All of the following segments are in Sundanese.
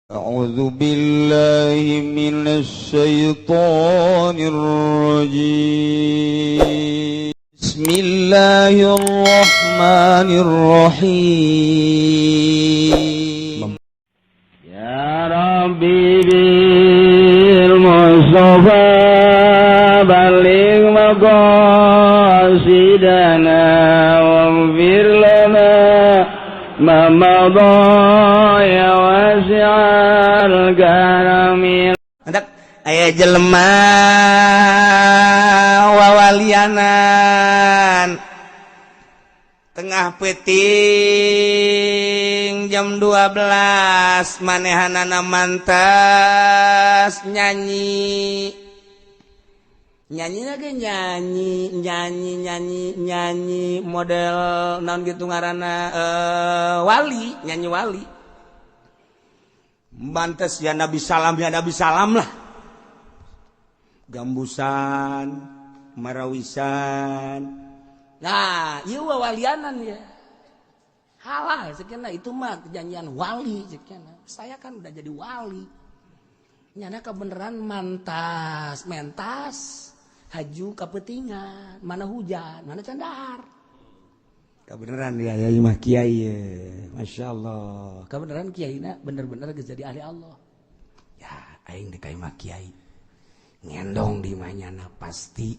أعوذ بالله من الشيطان الرجيم بسم الله الرحمن الرحيم يا ربي بالمصطفى بلغ مقاصدنا واغفر لنا ما مضى ya wasi'al karamil. Hendak aya jelema wawalianan tengah peuting jam 12 manehanana mantas nyanyi lagi nyanyi model naon gitu ngaranna wali, nyanyi wali. Mantes ya Nabi salam lah. Gambusan, marawisan. Nah, ieu wawalianan ya. Halal sekian itu mah kejanjian wali sekian. Saya kan udah jadi wali. Nyana kebeneran mentas haju kapetingan, mana hujan, mana candar. Kebeneran dia ya imah kiai ya. Masya Allah. Kebeneran kiai na bener-bener jadi ahli Allah. Ya aing di imah kiai ngendong di manyana pasti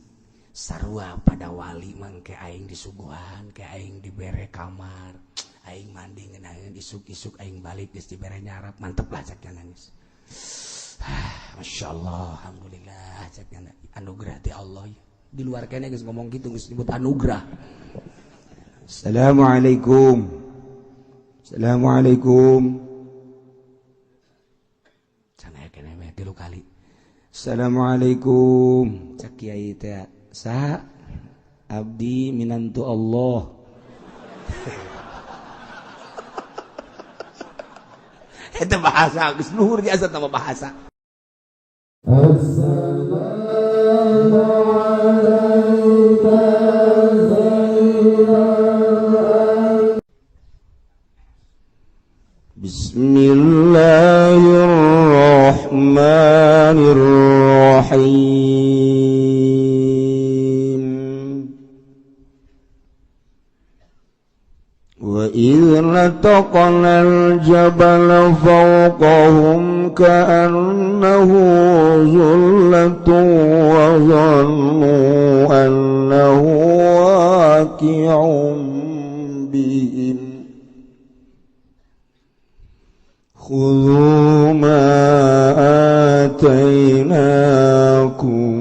sarua pada wali mangke aing disuguhan, ke aing dibere kamar, aing mandi ngeunaan isuk-isuk aing balik geus dibere nyarap, mantep lah cek nangis. Masya Allah, alhamdulillah cek anugerah ti Allah. Di luar kene geus ngomong gitu geus disebut anugerah. Assalamualaikum. Assalamualaikum. Sana kene meh 3 kali. Assalamualaikum. Cek kiai teh saha? Abdi minantu Allah. Eta bahasa geus luhur jasa tambah bahasa. Assalamu alayka Bismillahirrahmanirrahim. Wa idh nataqnal jabala fawqahum ka'annahu zullatun wa dhannu annahu waqi'un bihim. Khudhu ma atainakum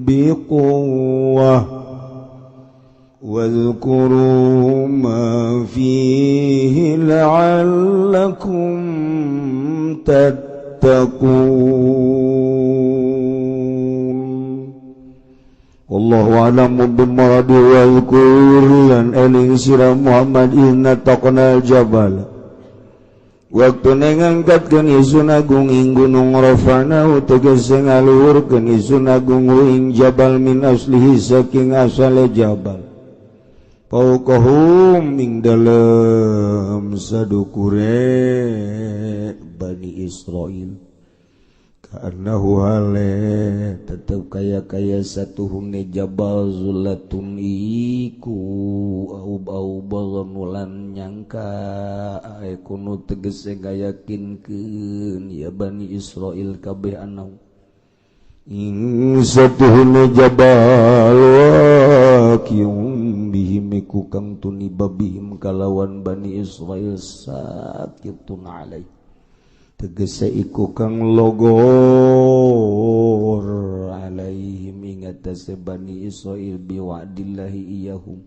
biquwwah wadhkuru ma fihi la'allakum tattaqun. Wallahu a'lamu bimuradi wa yaqulun eling sira Muhammad inna taqnal jabal. Waktu ngangkatkeun isun agung ing gunung Rafa'na tegese ngaluhurkeun isun agung ing jabal min aslihi saking asale jabal. Fauqahum ing dalem sadukure Bani Israil. Ka'annahu hale tetep kaya satuhune jabal zulatun iku aub-auban ulan nyangka aikunu tegese gayakinkeun ya Bani Israil kabeh anahu ing satuhune jabal waqi'um bihim iku kang tuni babihim kalawan Bani Israil sakitun alaih tegese iku kang logor alaihim ingatase Bani Israil biwa'dillahi iyahum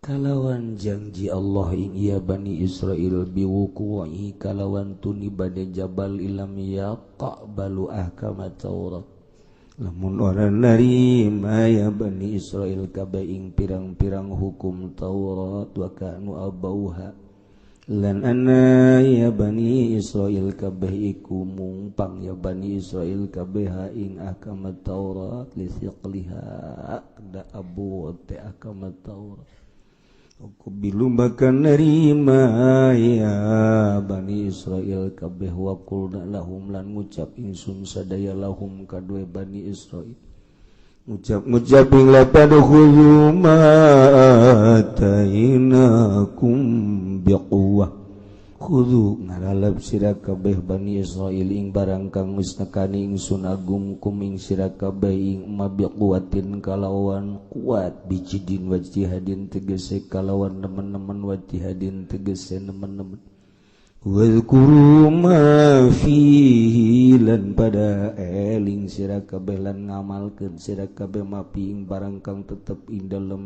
kalawan janji Allah ing iya Bani Israil biwuqu'i kalawan tuni bade jabal ilam yaqbalu ahkamat Taurat lamun ora narima ya Bani Israil kabeh ing pirang-pirang hukum Taurat wa kanu abauha lan ana ya Bani Israil kabeh iku mungpang ya Bani Israil kabeh ing ahkamat Taurat li siqliha da abu te ahkamat Taurat Bilu maka nerima ya Bani Israil kabeh wa qulna lahum lan ngucap ingsun sadaya lahum kadue Bani Israil ngucap ing lapad khudhu ma atainakum biquwah khudhu ngaralap sira kabeh Bani Israil ing barang kang geus nekani ingsun agum kuming sira kabeh ing ma biquwatin kalawan kuat bijidin wajtihadin tegese kalawan nemen-nemen wajtihadin tegese nemen-nemen wadhkuru ma fihi lan pada eling sira kabeh lan ngamalkeun sira kabeh mapi ing barang kang tetep ing dalem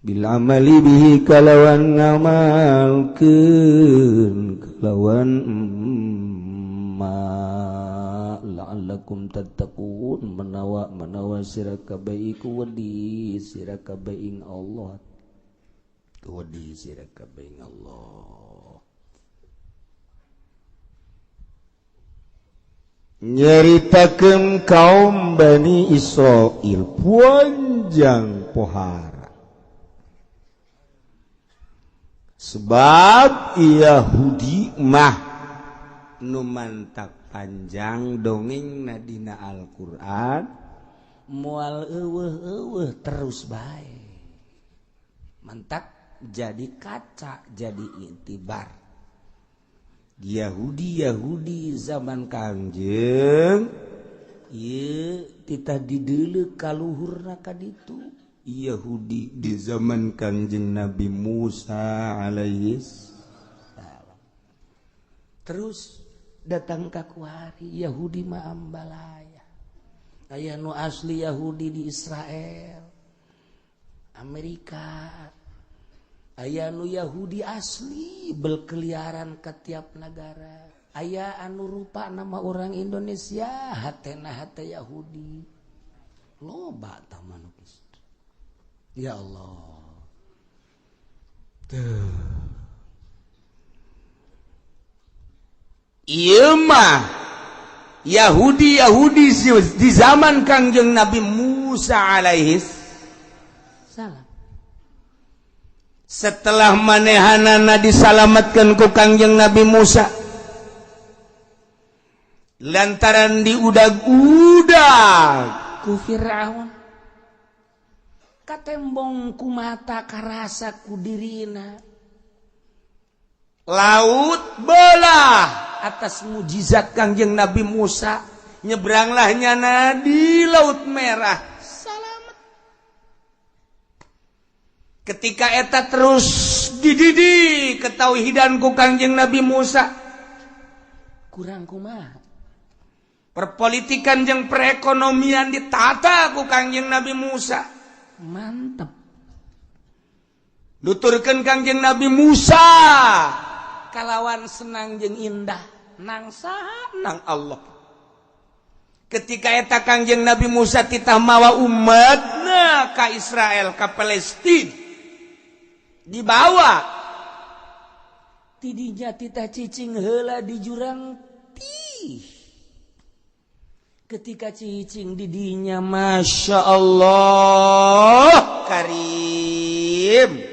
bil amali bihi kalawan ngamalkeun kalawan ma la'allakum tattaqun menawa sira kabeh iku wedi sira kabeh ing Allah wedi sira kabeh ing Allah. Nyaritakeun kaum Bani Israil panjang pohara sebab Yahudi mah nu mantak panjang dongeng nadina Al-Qur'an moal eueuh terus bae mantak jadi kaca jadi intibar Yahudi zaman Kangjeng ieu titah dideuleu kaluhurna ka ditu Yahudi di zaman Kangjeng Nabi Musa alaihis salam terus datang ka kuari Yahudi mah ambalaya aya nu asli Yahudi di Israel Amerika aya anu Yahudi asli berkeliaran ke tiap negara aya anu rupa nama orang Indonesia hatena hate Yahudi loba tah manukis ya Allah ieu mah Yahudi di zaman Kangjeng Nabi Musa alaihis salam setelah manehanana disalamatkan ku Kangjeng Nabi Musa lantaran diudag-udag ku Firaun katembong ku mata karasa ku dirina laut belah atas mujizat Kangjeng Nabi Musa nyebranglah nyana di Laut Merah. Ketika eta terus dididik ketauhidan ku Kangjeng Nabi Musa kurang kumaha perpolitikan jeung perekonomian ditata ku Kangjeng Nabi Musa mantep nuturkeun Kangjeng Nabi Musa kalawan senang jeung indah nang saha nang Allah ketika eta Kangjeng Nabi Musa titah mawa umatna ka Israel ka Palestina dibawa tidinya titah cicing heula di jurang tih ketika cicing didinya Masya Allah karim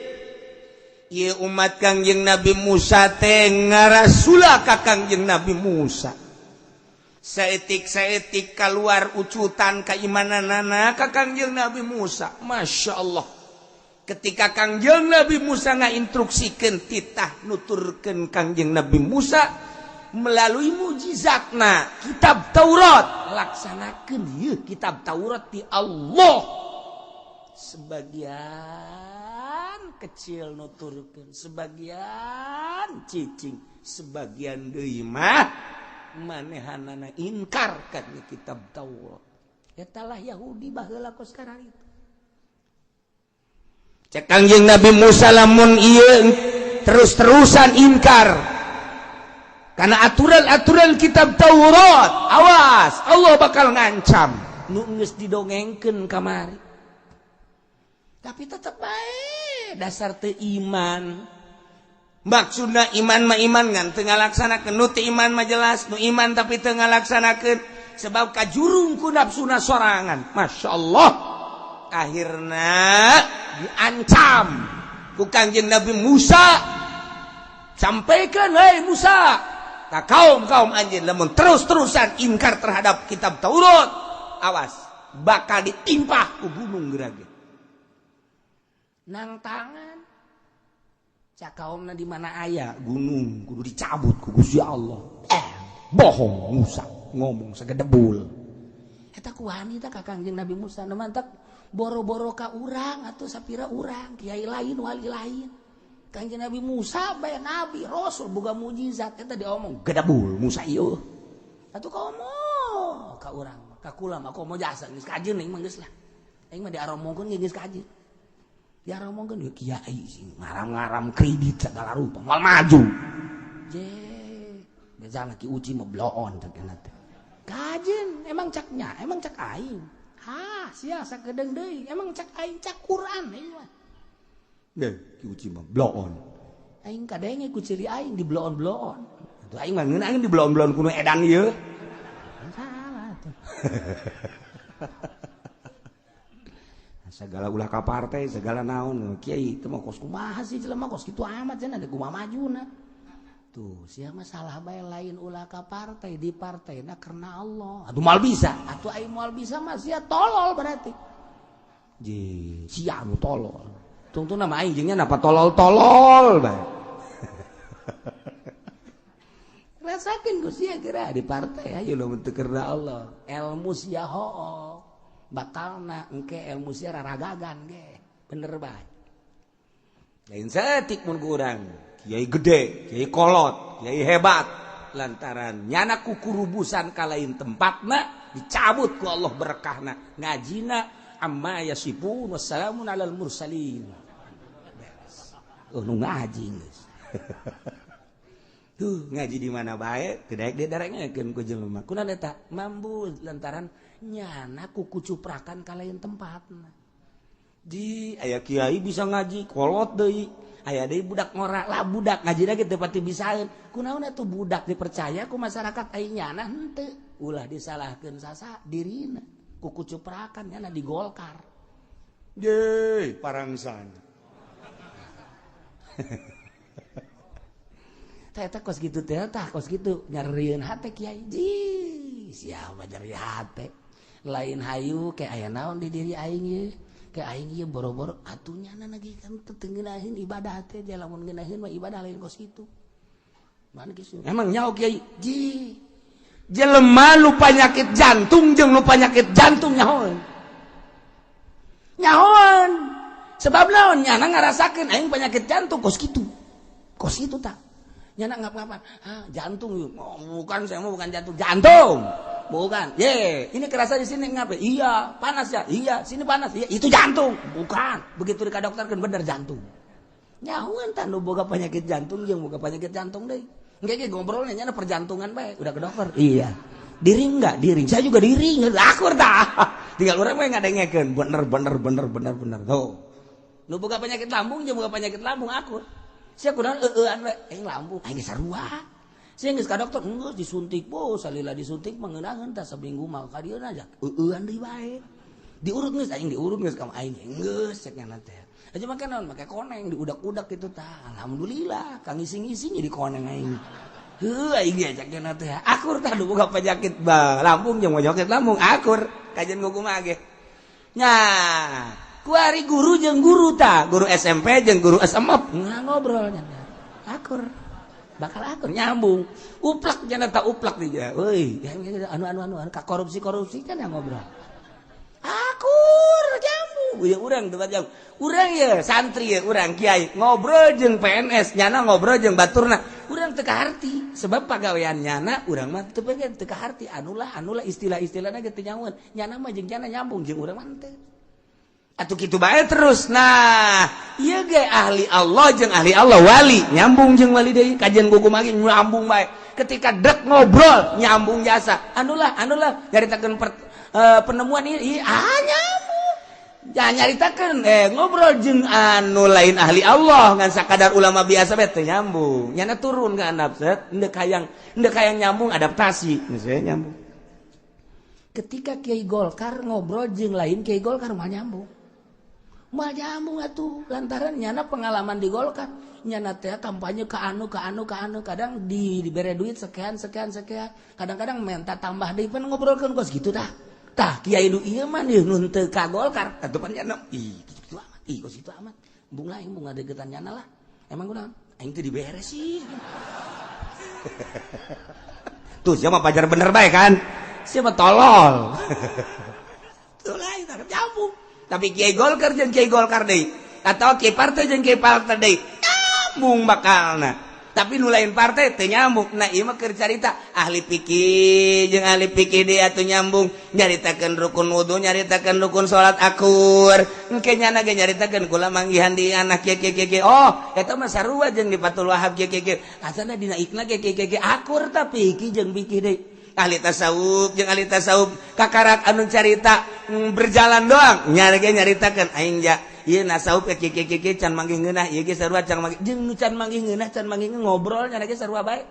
ieu umat Kangjeng Nabi Musa teh ngarasula ka Kangjeng Nabi Musa saetik keluar ucutan keimananana ka Kangjeng Nabi Musa Masya Allah ketika Kangjeng Nabi Musa ngainstruksikeun titah nuturkeun Kangjeng Nabi Musa melalui mujizatna kitab Taurat laksanakeun ieu kitab Taurat ti Allah sebagian kecil nuturkeun sebagian cicing sebagian deui mah manehanana ingkar kana kitab Taurat eta lah Yahudi baheula kos sekarang itu cek Kangjeng Nabi Musa lamun ieu terus-terusan ingkar karena aturan-aturan kitab Taurat awas Allah bakal ngancam nu geus didongengkeun kamari tapi tetep bae dasar teu iman maksudna iman mah iman ngan teu ngalaksanakeun nu teu iman mah jelas nu iman tapi teu ngalaksanakeun sebab kajurung ku nafsuna sorangan Masya Allah akhirnya diancam ku Kangjeng Nabi Musa, sampaikan hei Musa ka kaum anjeun lamun terus-terusan ingkar terhadap kitab Taurat, awas bakal ditimpa ku gunung gerage. Nang tangan cak kaumna di mana aya gunung kudu dicabut ku Gusti Allah. Bohong Musa ngomong sagedebul. Eta ku wanita ka Kangjeng Nabi Musa nu mantak boro-boro ka urang atuh sapira urang kiai lain wali lain. Kangjeng Nabi Musa bae nabi rasul boga mujizat eta diomong gedebul Musa ieu. Atuh ka omong ka urang ka kula mah komo jasa geus kajeun ning mah geus lah. Aing mah diaromongkeun geus kajeun. Diaromongkeun ieu kiai sing ngaram-ngaram kredit segala rupa moal maju. Je beza laki uci mah bloon teh teh. Kajen emang caknya, emang cak aing. Ha, sia sakedeung deui, emang cak aing cak Quran ieu mah. Deh, ki uci mah bloon. Aing kadenge ku ciri aing di bloon-bloon. Atuh aing mah ngeunang di bloon-bloon kuno edan ieu. Salah tuh. Segala ulah ka partai, segala naon, kiai teu mah kos kumaha sih jelema kos kitu amat cenah ada kumaha majuna. Tuh, sia masalah bae lain ulah ka partai di partaina karena Allah. Atuh moal bisa, atuh aing moal bisa mah sia tolol berarti. Ji, sia anu tolol. Tungtung nama aing jeung nya napa tolol-tolol bae. Rasakeun ku sia geura di partai ayo lamun teu karena Allah. Ilmu sia hoo. Batalna engke ilmu sia raragagan ge. Bener bae. Lain saeutik mun ku urang. Kiai gede, kiai kolot, kiai hebat, lantaran nyana kukurubusan ka lain tempatna dicabut ku Allah berkahna ngajina amma yasifun wassalamun alal mursalin. Nu ngaji geus. Tuh ngaji di mana bae teu daek didarengekeun ku jelema. Kunaon eta? Mambu lantaran nyana kukucuprakan ka lain tempatna. Di aya kiai bisa ngaji kolot deui. Aya deui budak ngora lah budak ngajina ge teu pati bisaeun. Kunaon atuh budak dipercaya ku masyarakat aing nyana henteu. Ulah disalahkeun sasa dirina. Ku kucuprakan nyana di Golkar. Ye, parangsan. Eta kos kitu teh tah kos kitu nyarieun hate kiai. Ji, sia mah nyari hate. Lain hayu ke aya naon di diri aing ye. Ke aing ieu boro-boro atunya lagi kan teu ngeunaheun ibadah teh lamun ngeunaheun mah ibadah lain kos kitu. Mana kisu? Emang nyaho kiai? Ji. Jelema nu panyakit jantung jeung nu panyakit jantung nyahoeun. Nyahoeun. Sebab naon? Nyana ngarasakeun aing panyakit jantung kos kitu. Kos kitu tah. Nyana ngap-ngapan, "Ah, jantung yuk." Oh, bukan saya mah bukan jantung. Jantung. Bukan. Ye, ini kerasa di sini ngapain? Iya, panas ya. Iya, sini panas. Iya, itu jantung. Bukan. Begitu di dokter kan bener jantung. Nyahuan tah nu boga penyakit jantung jeung boga penyakit jantung deui. Engke ge ngobrolnya nya perjantungan bae, udah ke dokter. Iya. Diring enggak? Diring. Saya juga diring. Akur tah. Tinggal urang mah ngadengekeun. Bener. Tuh. Nu boga penyakit lambung jeung boga penyakit lambung akur. Sia kunaon eueuan we? Aing lambung. Aing sarua. Saya geus ka dokter, geus disuntik po, salila disuntik mah ngeunaheun tah saminggu mah ka dieu aja. Eueuan deui bae. Diurut geus aing diurut geus ka aing geus cek nya teh. Aja make naon make koneng diudak-udak kitu tah. Alhamdulillah kang ising-ising jadi koneng aing. Heuh aing ge cek nya teh. Akur tah nu boga penyakit lambung jeung penyakit lambung akur. Kajian kumaha ge. Nya, ku ari guru jeung guru tah, guru SMP jeung guru SMA ngobrol nya. Akur. Bakal akur nyambung uplak jangan tak uplak dia woi anu ka korupsi kan yang ngobrol akur nyambung ya urang debat jam urang ya santri ya urang kiai ngobrol jeung PNS nyana ngobrol jeung baturna urang teu kaharti sebab pagawean nyana urang mah teu pengen teu kaharti anulah istilah-istilahna ge teu nyaun nyana mah jeung nyana nyambung jeung urang mah teu atuh kitu bae terus. Nah, ieu ge ahli Allah jeung ahli Allah wali, nyambung jeung wali deui. Kajian kumaha ge nyambung bae. Ketika dek ngobrol nyambung jasa. Anulah nyaritakeun penemuan ieu nyambung. Jangan nyaritakeun ngobrol jeung anu lain ahli Allah ngan sakadar ulama biasa bae teu nyambung. Nyana turun ka handap set, endek hayang nyambung adaptasi. Geus nyambung. Ketika Kiai Golkar ngobrol jeung lain Kiai Golkar mah nyambung. Moal nyambung atuh lantaran nyana pengalaman di Golkar. Nyana teh kampanye ke anu kadang dibere duit sekian. Kadang-kadang minta tambah deui pan ngobrolkeun kos gitu tah. Tah kiai nu ieu mah nun teu ka Golkar. Atuh pan nyana gitu amat. Kos gitu amat. Embung lain embung ngadeukeutan nyana lah. Emang kunaon? Aing teu diberes sih. Tuh siapa pajar bener bae kan? Siapa tolol. Tuh lain tak nyambung. Tapi kiai Golkar jeung kiai Golkar deui atau kiai partai jeung kiai partai deui nyambung bakalna. Tapi nu lain partai teu nyambung. Nah ieu mah keur carita ahli fikih jeung ahli fikih deui atuh nyambung nyaritakeun rukun wudu, nyaritakeun rukun salat akur. Engke nyana ge nyaritakeun kula manggihan di anak kieu. Oh, eta mah sarua jeung di Fathul Wahab kieu. Asana dina ikna kieu akur tapi fikih jeung fikih deui. Ahli tasawuf jeung ahli tasawuf kakarak anu carita berjalan doang nyaritakeun aing ja ieu tasawuf kieu can manggih ngeunah ieu ge sarua can manggih jeung nu can manggih ngeunah ngobrol nya ge sarua bae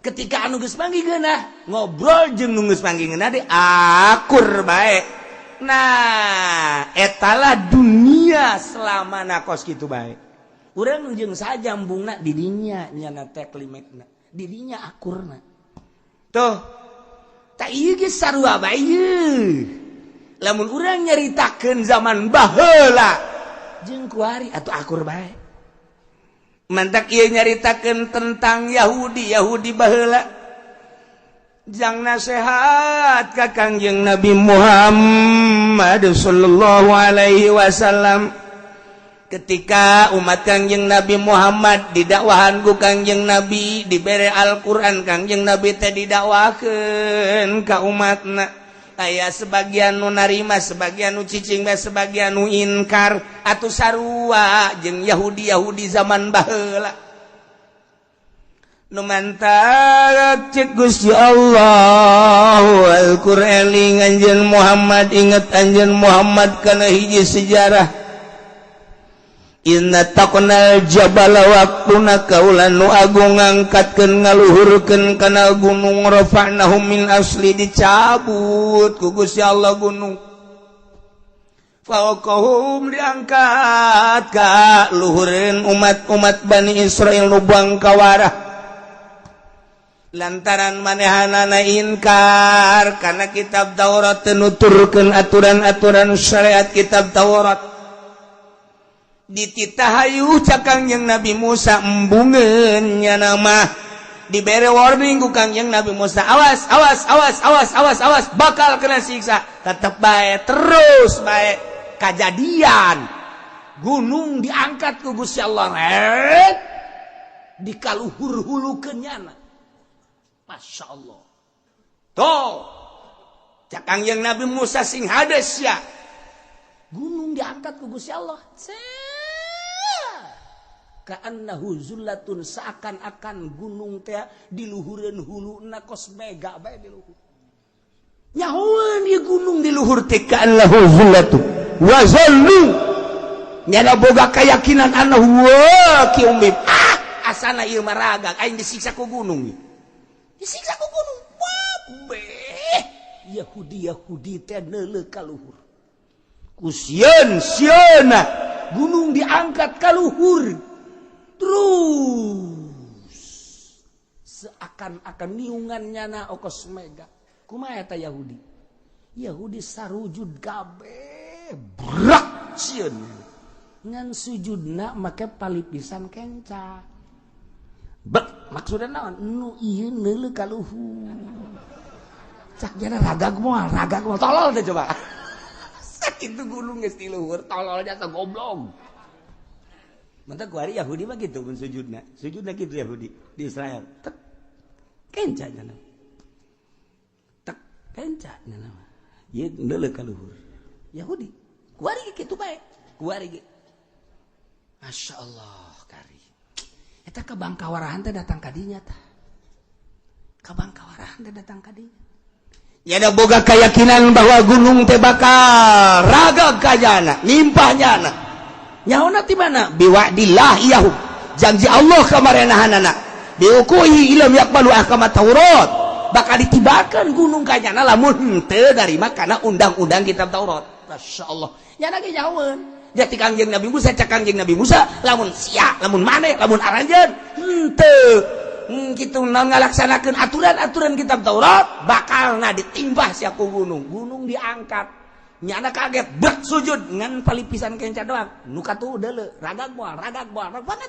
ketika anu geus manggih ngeunah ngobrol jeung nu geus manggih ngeunah de akur bae. Nah etalah dunia selamana kos kitu bae urang jeung sajambungna di dinya nyana teh klimakna di dinya akurna tuh. Tak iya ge sarua bae lamun urang nyaritakeun zaman baheula jeung kuari atuh akur bae mantak ieu nyaritakeun tentang Yahudi baheula jang nasihat ka Kangjeng Nabi Muhammad sallallahu alaihi wasallam ketika umat Kangjeng Nabi Muhammad didakwahan ku Kangjeng Nabi dibere Al-Qur'an Kangjeng Nabi teh didakwakeun ka umatna aya sebagian nu narima sebagian nu cicing bae sebagian nu inkar atuh sarua jeung Yahudi zaman baheula nu mantap cek Gusti Allah Al-Qur'an anjeun Muhammad inget anjeun Muhammad kana hiji sejarah. Inna taqnal jabala waqtuna kaulan nu agung ngangkatkeun ngaluhurkeun kana gunung rafa'nahu min asli dicabut ku Gusti Allah gunung fawqahum diangkat ka luhureun umat Bani Israil nu bangkawarah lantaran manehanana inkar kana kitab Taurat teu nuturkeun aturan-aturan syariat kitab Taurat dititahayu Kangjeng Nabi Musa embungeun nya nama dibere warning ku Kangjeng Nabi Musa awas bakal kena siksa tetep bae terus bae kajadian gunung diangkat ku Gusti Allah dikaluhur-hulukeun nyana masyaallah tuh Kangjeng Nabi Musa sing hades ya gunung diangkat ku Gusti Allah ka'annahu zullatun seakan-akan gunung teh diluhureun huluna kos mega bae di luhur nyahoan ieu gunung di luhur teh ka'annahu zullatun wa zallu nyana boga keyakinan annahu waqi'um asana ieu mah ragag aing disiksa ku gunung wah Yahudi teh neuleuh ka luhur kusieun sieuna gunung diangkat ka luhur terus seakan-akan niungannya na okos mega kumaha eta Yahudi sarujud gabe brak sieun ngan sujudna make palipisan kenca maksudna naon nu ieu neuleuh ka luhur cak jana ragag moal tolol teh coba itu gunung geus di luhur tololnya teh goblok. Mantap kuari Yahudi mah gitu mun sujudna gitu Yahudi di Israel. Tek kenca nya. Tek kenca nya. Ieu neuleuh ka luhur. Yahudi. Kuari kitu bae. Kuari ge. Masyaallah kari. Eta kabangkawarahan teh datang ka dinya tah. Kabangkawarahan teh datang ka dinya. Ya ada boga keyakinan bahwa gunung teh bakal ragag kajana, nimpahnyana. Nyaona ti mana? Biwa'dillah iyahum. Janji Allah ka marenahanana. Biukuhi ilam yaqbalu ahkamat Taurat. Bakal ditibakeun gunung kajana lamun teu narima kana undang-undang kitab Taurat. Masyaallah. Nya ge nyaweun. jadi Kangjeng Nabi Musa cak Kangjeng Nabi Musa lamun sia lamun maneh lamun aranjeun henteu kitu naon ngalaksanakeun aturan-aturan kitab Taurat bakalna ditimbah sia ku gunung diangkat nyana kaget bek sujud ngan palipisan kenca doang nu katu deuleu ragag moal mana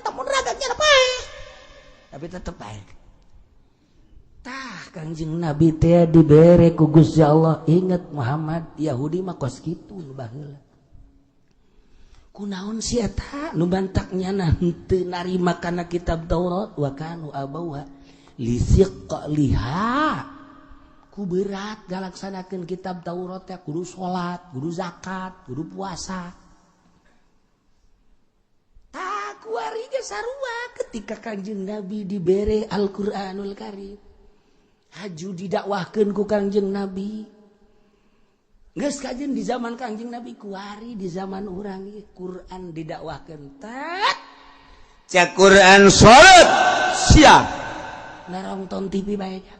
teh mun ragagnya pae tapi tetep bae tah Kangjeng Nabi teh dibere ku Gusti Allah inget Muhammad Yahudi mah kos kitu nu baheula kunaon si eta nu bantaknya henteu narima kana kitab Taurat wa kanu abawa liha ku berat galaksanakeun kitab Taurat teh kudu salat kudu zakat kudu puasa tak kuari ge sarua ketika Kangjeng Nabi dibere Al-Qur'anul Karim haju didakwahkeun ku Kangjeng Nabi geus kajeun di zaman Kangjeng Nabi kuari di zaman urang ieu Quran didakwahkeun tat cak Quran salat sia nonton TV bae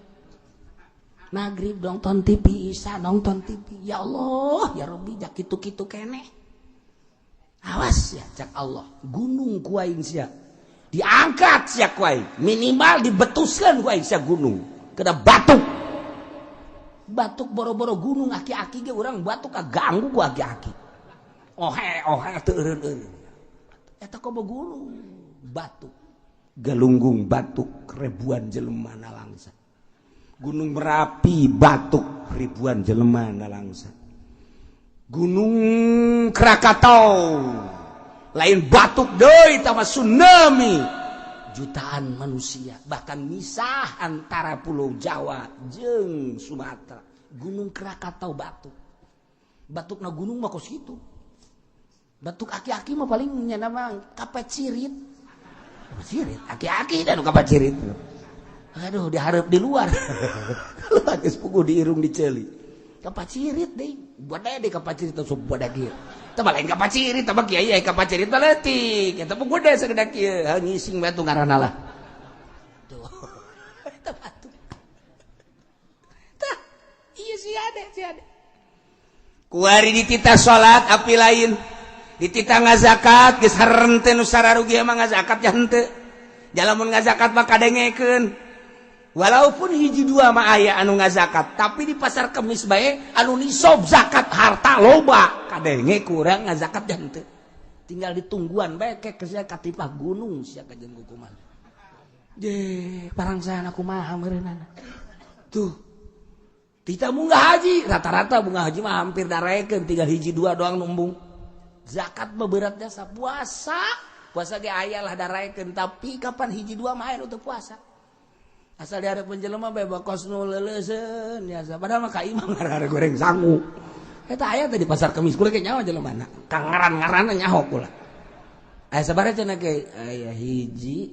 magrib nonton TV isya nonton TV ya Allah ya Rabbi jak kitu-kitu keneh awas ya cak Allah gunung ku aing sia diangkat sia ku aing minimal dibetuskeun ku aing sia gunung kada batuk boro-boro gunung aki-aki ge urang batuk kaganggu ku aki-aki ohe teu eureun eta kobo gunung batuk galunggung batuk ribuan jelema nalangsa gunung Merapi batuk ribuan jelema nalangsa gunung Krakatau lain batuk deui tama tsunami jutaan manusia bahkan misah antara Pulau Jawa jeung Sumatera gunung Krakatau batuk na gunung mah kos kitu batuk aki-aki mah paling nya nama kapacirit aki-aki dan kapacirit aduh dihareup di luar geus puguh di irung diceuli kapacirit deui budak deui kapacirit sok budak ieu teu lain kapacirit teh kiai aya kapacirit mah leutik eta mah gede sagedak ieu ngising batu ngaranna lah tuh eta batu tah ieu si ade kuari ditita salat api lain ditita ngazakat geus hareunteu nu sararugi mah ngazakat ya henteu jalamun ngazakat mah kadengekeun walaupun hiji dua mah aya anu ngazakat tapi di pasar kemis bae anu nisab zakat harta loba kadenge kurang ngazakat ya henteu tinggal ditungguan bae ke sia katipah gunung sia kajen kukuman je parangsana kumaha meureunana tuh tita munggah haji rata-rata munggah haji mah hampir darekeun tinggal hiji dua doang numbung zakat mah berat jasa puasa ge aya lah darekeun tapi kapan hiji dua mah aya nu teu puasa asal dihareupeun jelema bae bakos nu leuleuseun biasa padahal mah ka imam ngaran goreng sangu eta aya teh di pasar kemis kuring ge nyawa jelemana kang ngaran-ngaranna nyaho kula aya sabaraha cenah ge aya hiji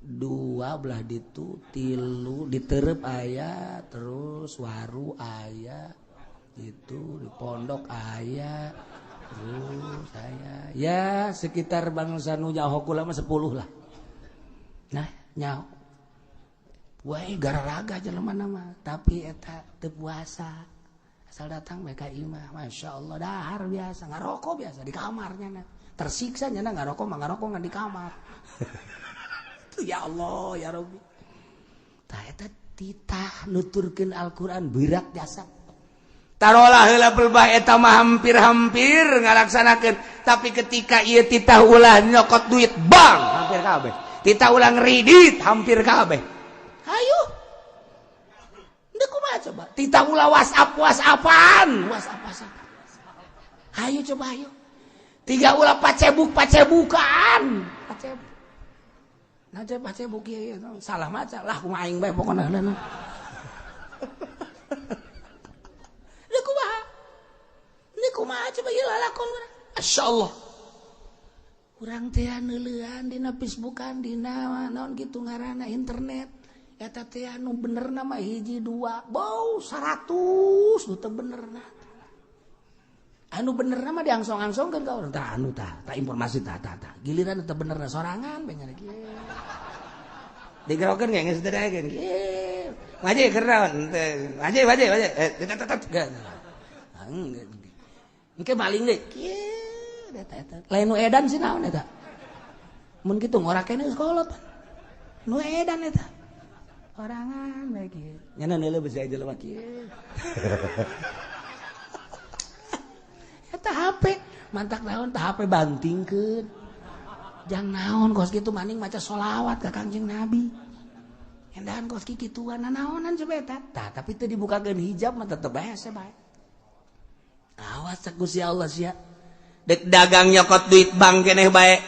dua belah ditu tilu diterep aya terus waru aya itu di pondok aya terus aya ya sekitar bangsa nu nyaho kula mah 10 lah nah nyaho wae gararaga jelema nama tapi eta teu puasa asal datang mereka imah Masya Allah dahar biasa ngarokok biasa di kamarnya nah tersiksa nya ngarokok mah ngarokok ngan di kamar tuh ya Allah ya Rabbi tah eta titah nuturkeun Al-Qur'an berat jasa tarolah heula pelbah eta mah hampir-hampir ngalaksanakeun tapi ketika ieu titah ulah nyokot duit bang hampir kabeh titah ulah ngridit hampir kabeh ayo ndek kumaha coba titah ulah WhatsApp-an ayo coba ayo tiga ulah pacebukan nah coba pacebuk ieu salah maca lah kumaha aing bae pokona heula ndek kumaha coba ieu lalakon masyaallah urang teh neuleuan dina Facebookan dina naon kitu ngaranna internet eta teh anu benerna mah hiji dua bau 100 nu teu benerna anu benerna mah diangsong-angsongkeun ka urang tah anu tah informasi tah giliran teu benerna sorangan bae nya kieu digerokeun ge geus teu daekeun kieu ngaji keur naon ngaji engke maling deui kieu lain nu edan sih naon eta mun kitu ngora kene kolot nu edan eta orangan bae kieu nyana neuleuh basa jelema kieu eta HP mantak naon tah HP bantingkeun jang naon kos kitu maning maca sholawat ka Kangjeng Nabi endahan kos kituan naonan coba eta tah tapi teu dibukakeun hijab mah tetep hese bae awas cek Gusti Allah sia dek dagang nyokot duit bank keneh bae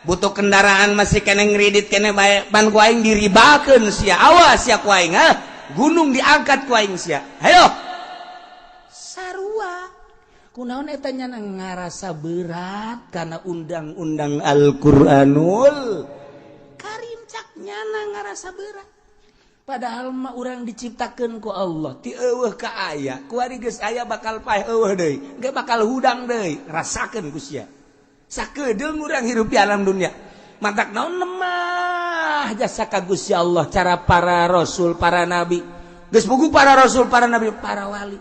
butuh kendaraan masih keneh ngridit keneh bae pan ku aing diribakeun sia awas sia ku aing gunung diangkat ku aing sia hayo sarua kunaon eta nya ngarasa berat karena undang-undang Al-Qur'anul Karim cak nyana ngarasa berat padahal mah urang diciptakeun ku Allah ti eueuh ka aya ku ari geus aya bakal paeh eueuh deui ge bakal hudang deui rasakeun ku sia sakedeung urang hirup di alam dunia matak naon lemah jasa ka Gusti Allah cara para rasul para nabi geus puguh para rasul para nabi para wali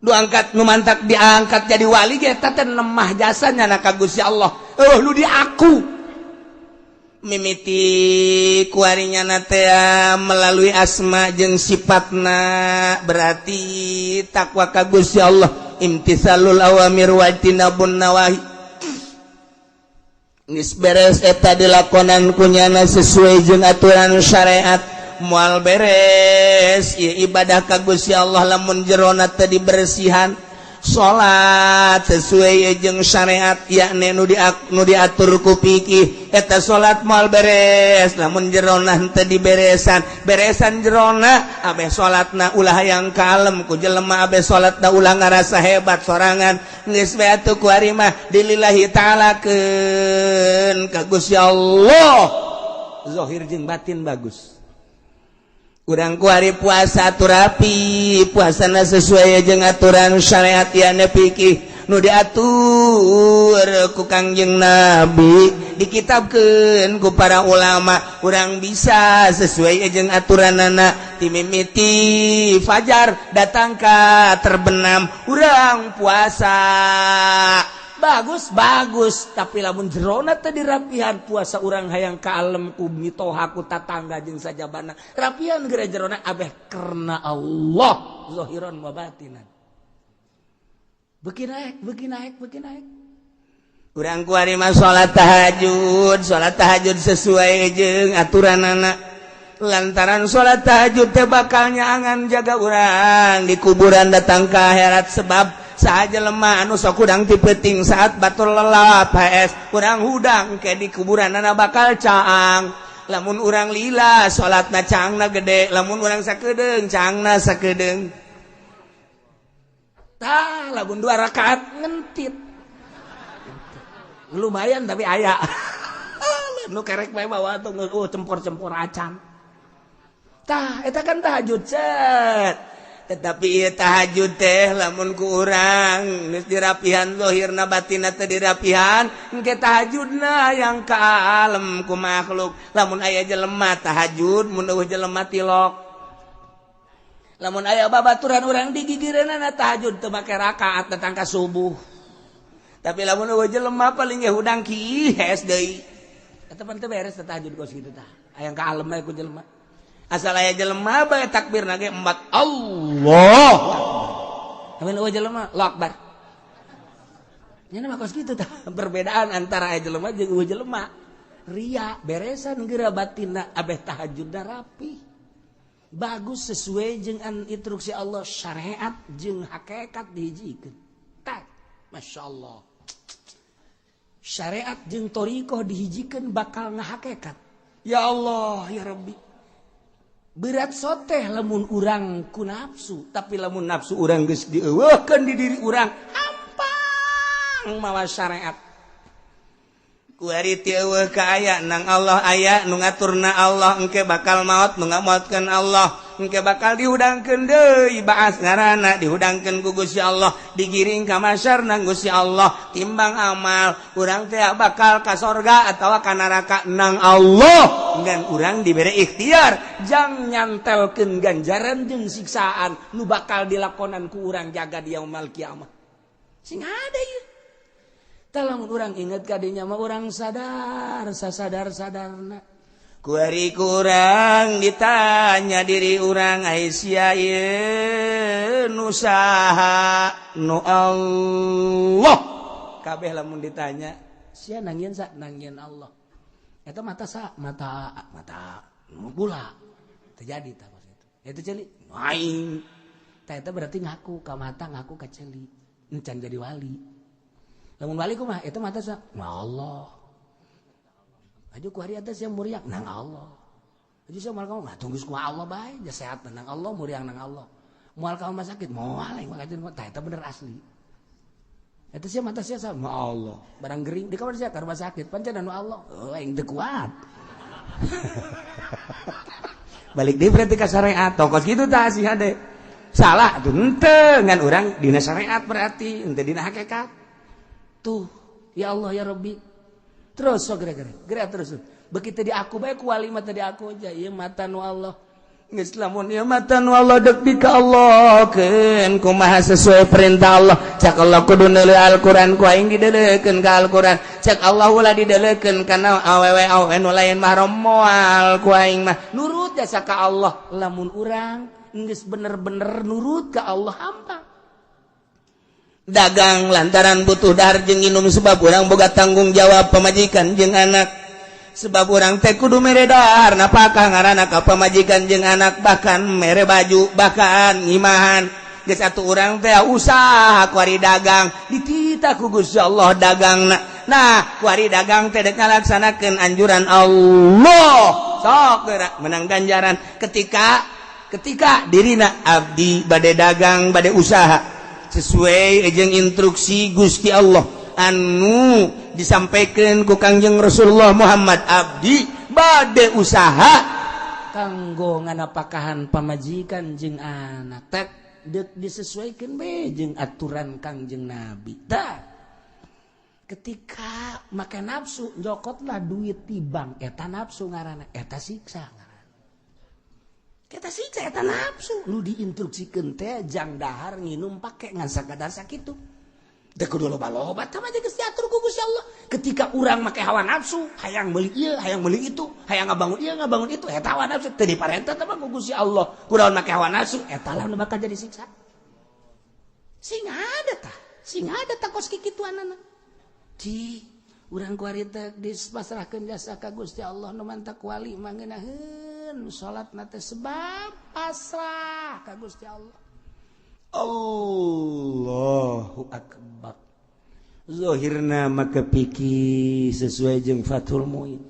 nu angkat nu mantak diangkat jadi wali ge eta teh lemah jasanya na ka Gusti Allah nu di aku mimiti kuarinya nate melalui asma jeung sifatna berarti takwa ka Gusti Allah imtisalul awamir wa tinabun nawahi geus beres eta dilakonan kunyana sesuai jeung aturan syariat moal beres ibadah ka Gusti Allah lamun jerona teu dibersihan salat sesuai jeung syariat yakni nu diatur ku fikih eta salat moal beres lamun jerona teu diberesan beresan jerona abeh salatna ulah hayang kalem ku jelema abeh salatna ulah ngarasa hebat sorangan geus bae atuh ku ari mah dilillahi ta'ala keun ka Gusti Allah zahir jeung batin bagus urang kuari puasa turapi puasana sesuai jeung aturan syariat yana fikih nu diatur ku Kangjeng Nabi dikitabkeun ku para ulama urang bisa sesuai jeung aturanana ti mimiti fajar datang ka terbenam urang puasa bagus tapi lamun jerona teh dirapihan puasa urang hayang kalem ku mitoha ku tatangga jeung sajabana rapihan geura jerona abeh karena Allah zahiran wa batinan beuki naik urang ku ari mah salat tahajud sesuai jeung aturanana lantaran salat tahajud teh bakal nyaangan jaga urang di kuburan datang ka akhirat sebab saja lemah anu sok udang ti peuting saat batur lelap HS urang hudang ke di kuburanana bakal caang lamun urang lila salatna caangna gede lamun urang sakedeung caangna sakedeung tah lamun 2 rakaat ngentit lumayan tapi aya nu kerek bae bawa tuh cempor-cempor acan tah eta kan tahajud cet tetapi tahajud teh lamun ku urang geus dirapihan zahirna batinna teh dirapihan engke tahajudna yang kalem ku makhluk lamun aya jelema tahajud mun eueuh jelema tilok lamun aya babaturan urang di gigireunana tahajud teu make rakaat datang ka subuh tapi lamun eueuh jelema paling ge hudang kihes deui eta pan teu beres tahajud kos kitu tah aya kalem bae ku jelema asal aya jelema bae takbirna ge 4 Allah. Amin eueuh jelema Allahu Akbar. Nya mah kos kitu tah perbedaan antara aya jelema jeung eueuh jelema. Ria beresan geura batinna abeh tahajudna rapi. Bagus sesuai jeung instruksi Allah syariat jeung hakikat dihijikeun. Tah masyaallah. Syariat jeung thariqah dihijikeun bakal ngahakikat. Ya Allah ya Rabbi. Berat soteh lamun urang ku nafsu tapi lamun nafsu urang geus dieuweuhkeun di diri urang hampang mawa syariat ku ari ti eueuh ka aya nang Allah aya nu ngaturna Allah engke bakal maot nu ngamaotkeun Allah engke bakal dihudangkeun deui baas ngaranna dihudangkeun ku Gusti Allah digiring ka masyar nang Gusti Allah timbang amal urang teh bakal ka sorga atawa ka neraka nang Allah ngan urang dibere ikhtiar jang nyantelkeun ganjaran jeung siksaan nu bakal dilakonan ku urang jaga di yaumul kiamah sing ada ieu lamun urang inget kadinya mah urang sadar sasadar-sadarna. Kuari kurang ditanya diri urang Aisyah ye nusaha nu Allah. Kabeh lamun ditanya, sia nangieun sa nangieun Allah. Eta mata gula. Terjadi tah pas itu. Eta ceuli aing. Tah eta berarti ngaku ka mata ngaku ka ceuli. Encan jadi wali. Lamun wali kumaha? Eta mata sa Allah. Aju ku hari atas yang muriang nang Allah. Aju saya mal kamu tunggu ku Allah bae, ja sehat nang Allah, muriang nang Allah. Moal kamu mah sakit, moal aing mah tah eta bener asli. Eta sia mata sia sama Allah. Barang gering di kamar sia ka rumah sakit, pancen anu Allah. Oh aing teu kuat. Balik deui berarti ka syariat, tokos kitu tah sih hade. Salah atuh henteu ngan urang dina syariat berarti, henteu dina hakikat. Tuh, ya Allah ya Rabbi. Terus so gerak terus. Begitu di aku bae ku wali mata di aku aja. Ieu mata nu Allah. Geus lamun ieu mata nu Allah deuk di ka Allah keun kumaha sesuai perintah Allah. Cak Allah kudu neuleuh Al-Qur'an ku aing dideuleukeun ka Al-Qur'an. Cak Allah ulah dideuleukeun kana awewe nu lain mahram moal ku aing mah. Nurut jasa ka Allah. Lamun urang geus bener-bener nurut ka Allah hampa. Dagang lantaran butuh dahar jeung inum sebab urang boga tanggung jawab pamajikan jeung anak sebab urang teh kudu mere dahar napakah ngaranna ka pamajikan jeung anak bahkan mere baju bahkan ngimahan geus atuh urang teh usaha ku ari dagang dititah ku Gusti Allah dagangna nah ku ari dagang teh dek ngalaksanakeun anjuran Allah sok geura menang ganjaran ketika dirina abdi bade dagang bade usaha sesuai jeung instruksi Gusti Allah anu disampaikan ku Kangjeng Rasulullah Muhammad abdi bade usaha kanggo nganapakahan pamajikan jeung anak tek deuk disesuaikeun bae jeung aturan Kangjeng Nabi tah ketika make nafsu njokotlah duit di bank eta nafsu ngaranna eta siksa kita siksa eta nafsu lu diinstruksikeun teh jang dahar nginum pake ngan sakadar sakitu teu kudu loba-loba tah mah geus diatur ku Gusti Allah ketika urang make hawa nafsu hayang meuli ieu hayang meuli itu hayang ngabangun ieu ngabangun itu eta hawa nafsu teu diparentah tah ku Gusti Allah kunaon make hawa nafsu eta lah nu bakal jadi siksa sing ada tah kos kikituanana di urang ku ari teh dipasrahkeun jasa ka Gusti Allah nu mantak wali mah ngeunaheun salat nate sebab pasrah ka Gusti Allah. Allahu akbar. Zahirna maka piki sesuai jeung Fathul Muin.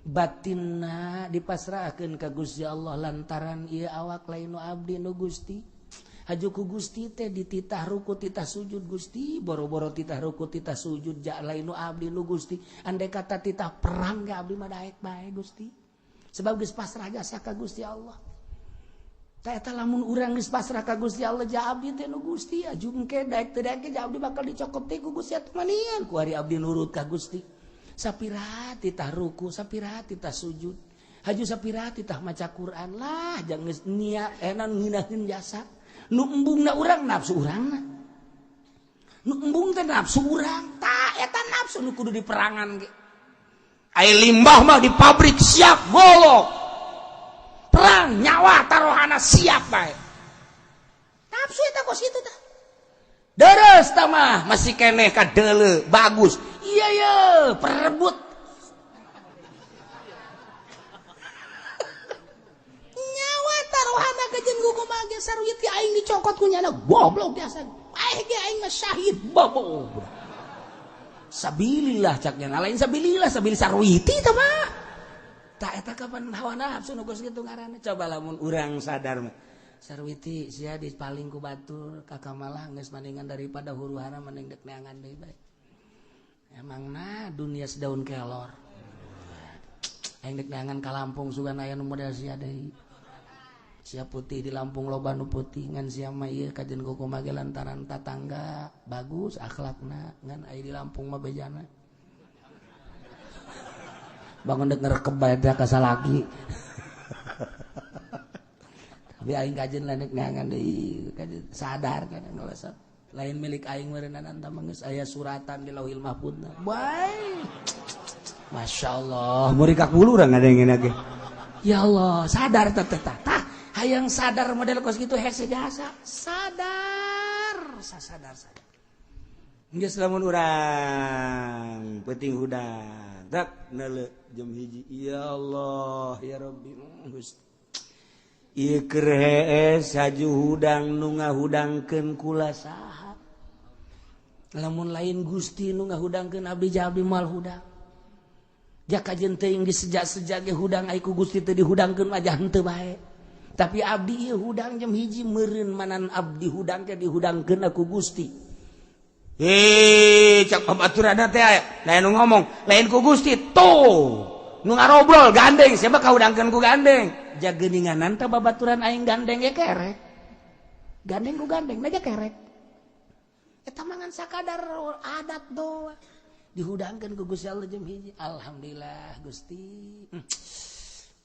Batinna dipasrahkeun ka Gusti Allah lantaran ieu awak lain nu abdi nu Gusti. Haju ku Gusti teh dititah ruku titah sujud Gusti boro-boro titah ruku titah sujud ja lain nu abdi nu Gusti andai kata titah perang ge abdi mah daek bae Gusti sebab geus pasrah jasa ka Gusti Allah tah eta lamun urang geus pasrah ka Gusti Allah ja abdi teh nu Gusti aju engke daek teu daek ja abdi bakal dicokot teh ku Gusti atuh manian ku ari abdi nurut ka Gusti sapiraha titah ruku sapiraha titah sujud haju sapiraha titah maca Quran lah jang geus niat enan nginaheun jasa nu embungna urang nafsu urangna nu embung teh nafsu urang tah eta nafsu nu kudu diperangan ge aya limbah mah di pabrik siap golok perang nyawa taruhana siap bae nafsu eta kos kitu tah deres tah mah masih keneh kadeuleu bagus iya ye perebut taruhana kejeun kumaha ge saruyut ti aing dicokot ku nyana goblok biasa aing ge aing mah syahid bobo sabilillah caknya lain sabilillah sabilillah saruyuti tah mah tah eta kapan hawa nafsu nu geus kitu ngaranna coba lamun urang sadar mah saruyuti sia dipaling ku batur ka kamalah geus mandingan daripada huru-hara mending dek neangan deui bae emangna dunia sedaun kelor aing dek neangan ka Lampung sugan aya nu model sia deui sia putih di Lampung loba nu putih ngan sia mah ieu kajen kumaha ge lantaran tatangga bagus akhlakna ngan aya di Lampung mah bejana bangun dek ngerekep bae teh ka salaki tapi aing kajen lanek neangan deui kajen sadar kana ngalesan lain milik aing meureunana anta mah geus aya suratan di Lauhil Mahfuzna. Bae. Masyaallah, murid ka 10 urang ngadengeun ge. Ya Allah, sadar teh tah. Hayang sadar model kos kitu hese jasa. Sadar. Geus lamun urang penting hudang. Tak neuleuh jam 1. Ya Allah, ya Rabbi, Gusti. Ieu keur hees haju hudang nu ngahudangkeun kula saha. Lamun lain Gusti nu ngahudangkeun abdi abdi mal hudang. Jak kajen teuing di sejak-sejak ge hudang ai ku Gusti teu dihudangkeun mah henteu bae. Tapi abdi ieu hudang jam 1 meureun manan abdi hudang teh dihudangkeun ku Gusti. Cak babaturanna teh lain nu ngomong, lain ku Gusti tuh. Nu ngarobrol gandeng, siapa kahudangkeun ku gandeng. Jageuninganan teh babaturan aing gandeng ge kerek. Gandeng ku gandeng na kerek. Eta mangan sakadar adat doa. Dihudangkeun ku Gusti Allah jam 1. Alhamdulillah Gusti.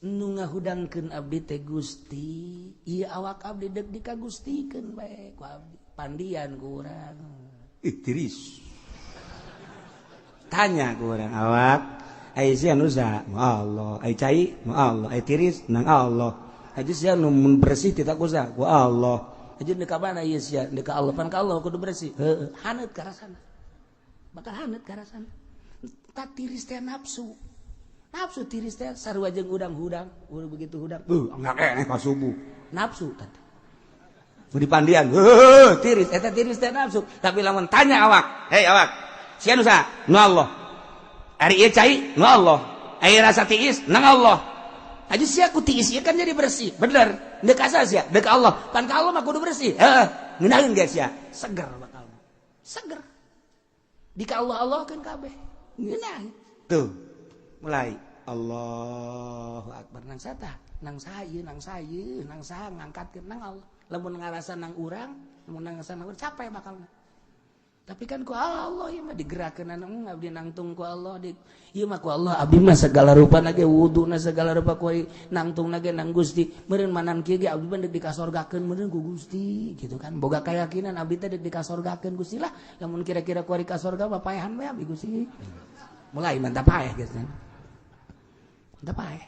Nu ngahudangkeun abdi teh Gusti. Ieu awak abdi deuk dikagustikeun bae ku abdi. Pandian ku urang. Tiris. Tanya ku urang awak ai sia nu sa Allah, ai cai mu Allah, ai tiris nang Allah. Aja sia nu mun bersih ti ku sa ku Allah. Aja deuk ka mana ieu sia deuk ka Allah pan ka Allah kudu bersih. Heueuh, haneut ka rasana. Bakal haneut ka rasana. Tak tiris teh nafsu. Nafsu tiris teh sarua jeung udang-udang, udah begitu hudang. Enggak keneh ka subuh. Nafsu teh. Mun dipandian, tiris eta tiris teh nafsu. Tapi lamun tanya awak, hei awak, sia nu sa? Nu Allah. Ari ieu cai nu Allah. Ai rasa tiis nang Allah. Aja sia ku tiis ieu kan jadi bersih. Bener. Deuk asa sia? Deuk ka Allah. Pan ka Allah mah kudu bersih. Heeh. Ngeunaheun ge sia. Seger bakal. Seger. Di ka Allah kan kabeh. Ngeunaheun. Tuh. Mulai Allahu Akbar nang satah. Nang saha nang saha ngangkatkeun nang Allah. Lamun ngarasa nang urang, lamun ngarasa nang urang capek bakalna. Tapi kan ku Allah ieu mah digerakkeun abdi nangtung ku Allah ieu mah ku Allah abdi mah segala rupana ge wuduna segala rupa ku nangtungna ge nang Gusti meureun manan kieu ge abdi mah deuk dikasorgakeun meureun ku Gusti gitu kan boga kayakinan abdi teh deuk dikasorgakeun Gusti lah lamun kira-kira ku ari ka sorga mah paehan bae abdi Gusti mulai mantap paeh geus kan mantap paeh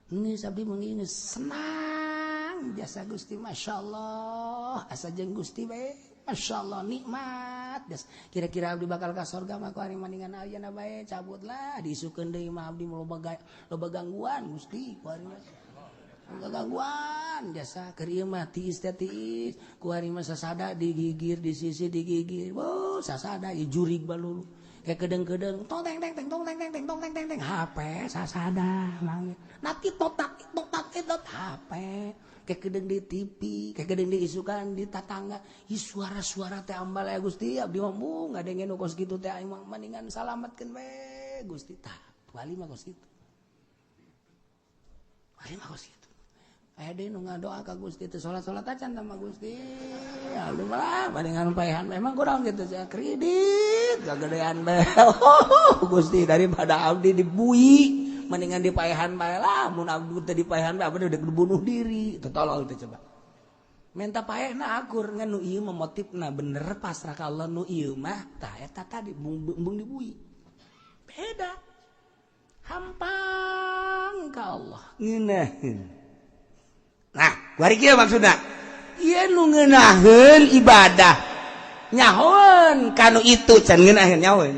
geus abdi mung senang jasa Gusti masyaallah asa jeung Gusti bae Masya Allah nikmat kira-kira abdi bakal ka sorga mah ku ari maningan ayeuna bae cabutlah diisukeun deui mah abdi loba gangguan Gusti ku ari mah gangguan jasa keur ieu mah tiis teh tiis ku ari mah sasada digigir di sisi digigir sasada ieu jurig balulu kayak kedeung-kedeung tong teng teng teng tong teng teng teng tong teng teng teng HP sasada mangga nati totak HP kayak kedeung di TV kayak kedeung diisukan di tatangga ih suara-suara teh ambal ya Gusti abdi mah mung ngadengen nu kos kitu teh aing mah mendingan salametkeun we Gusti tah wali mah kos kitu wali mah kos kitu aya deui nu ngadoa ka Gusti teh salat-salat acan sama Gusti abdi mah mendingan paehan memang kurang gitu sia kredit gagedean bae Gusti daripada abdi dibui mendingan dipaehan bae lah mun abdi teh dipaehan bae abdi udah bunuh diri teu tolol teh coba menta paehna akur ngan nu ieu mah motifna bener pasrah ka Allah nu ieu mah tah eta tadi bung dibui beda hampang ka Allah ngeunaheun nah kuari kieu maksudna ieu nu ngeunaheun ibadah nyahoeun kanu itu can ngeunaheun nyahoeun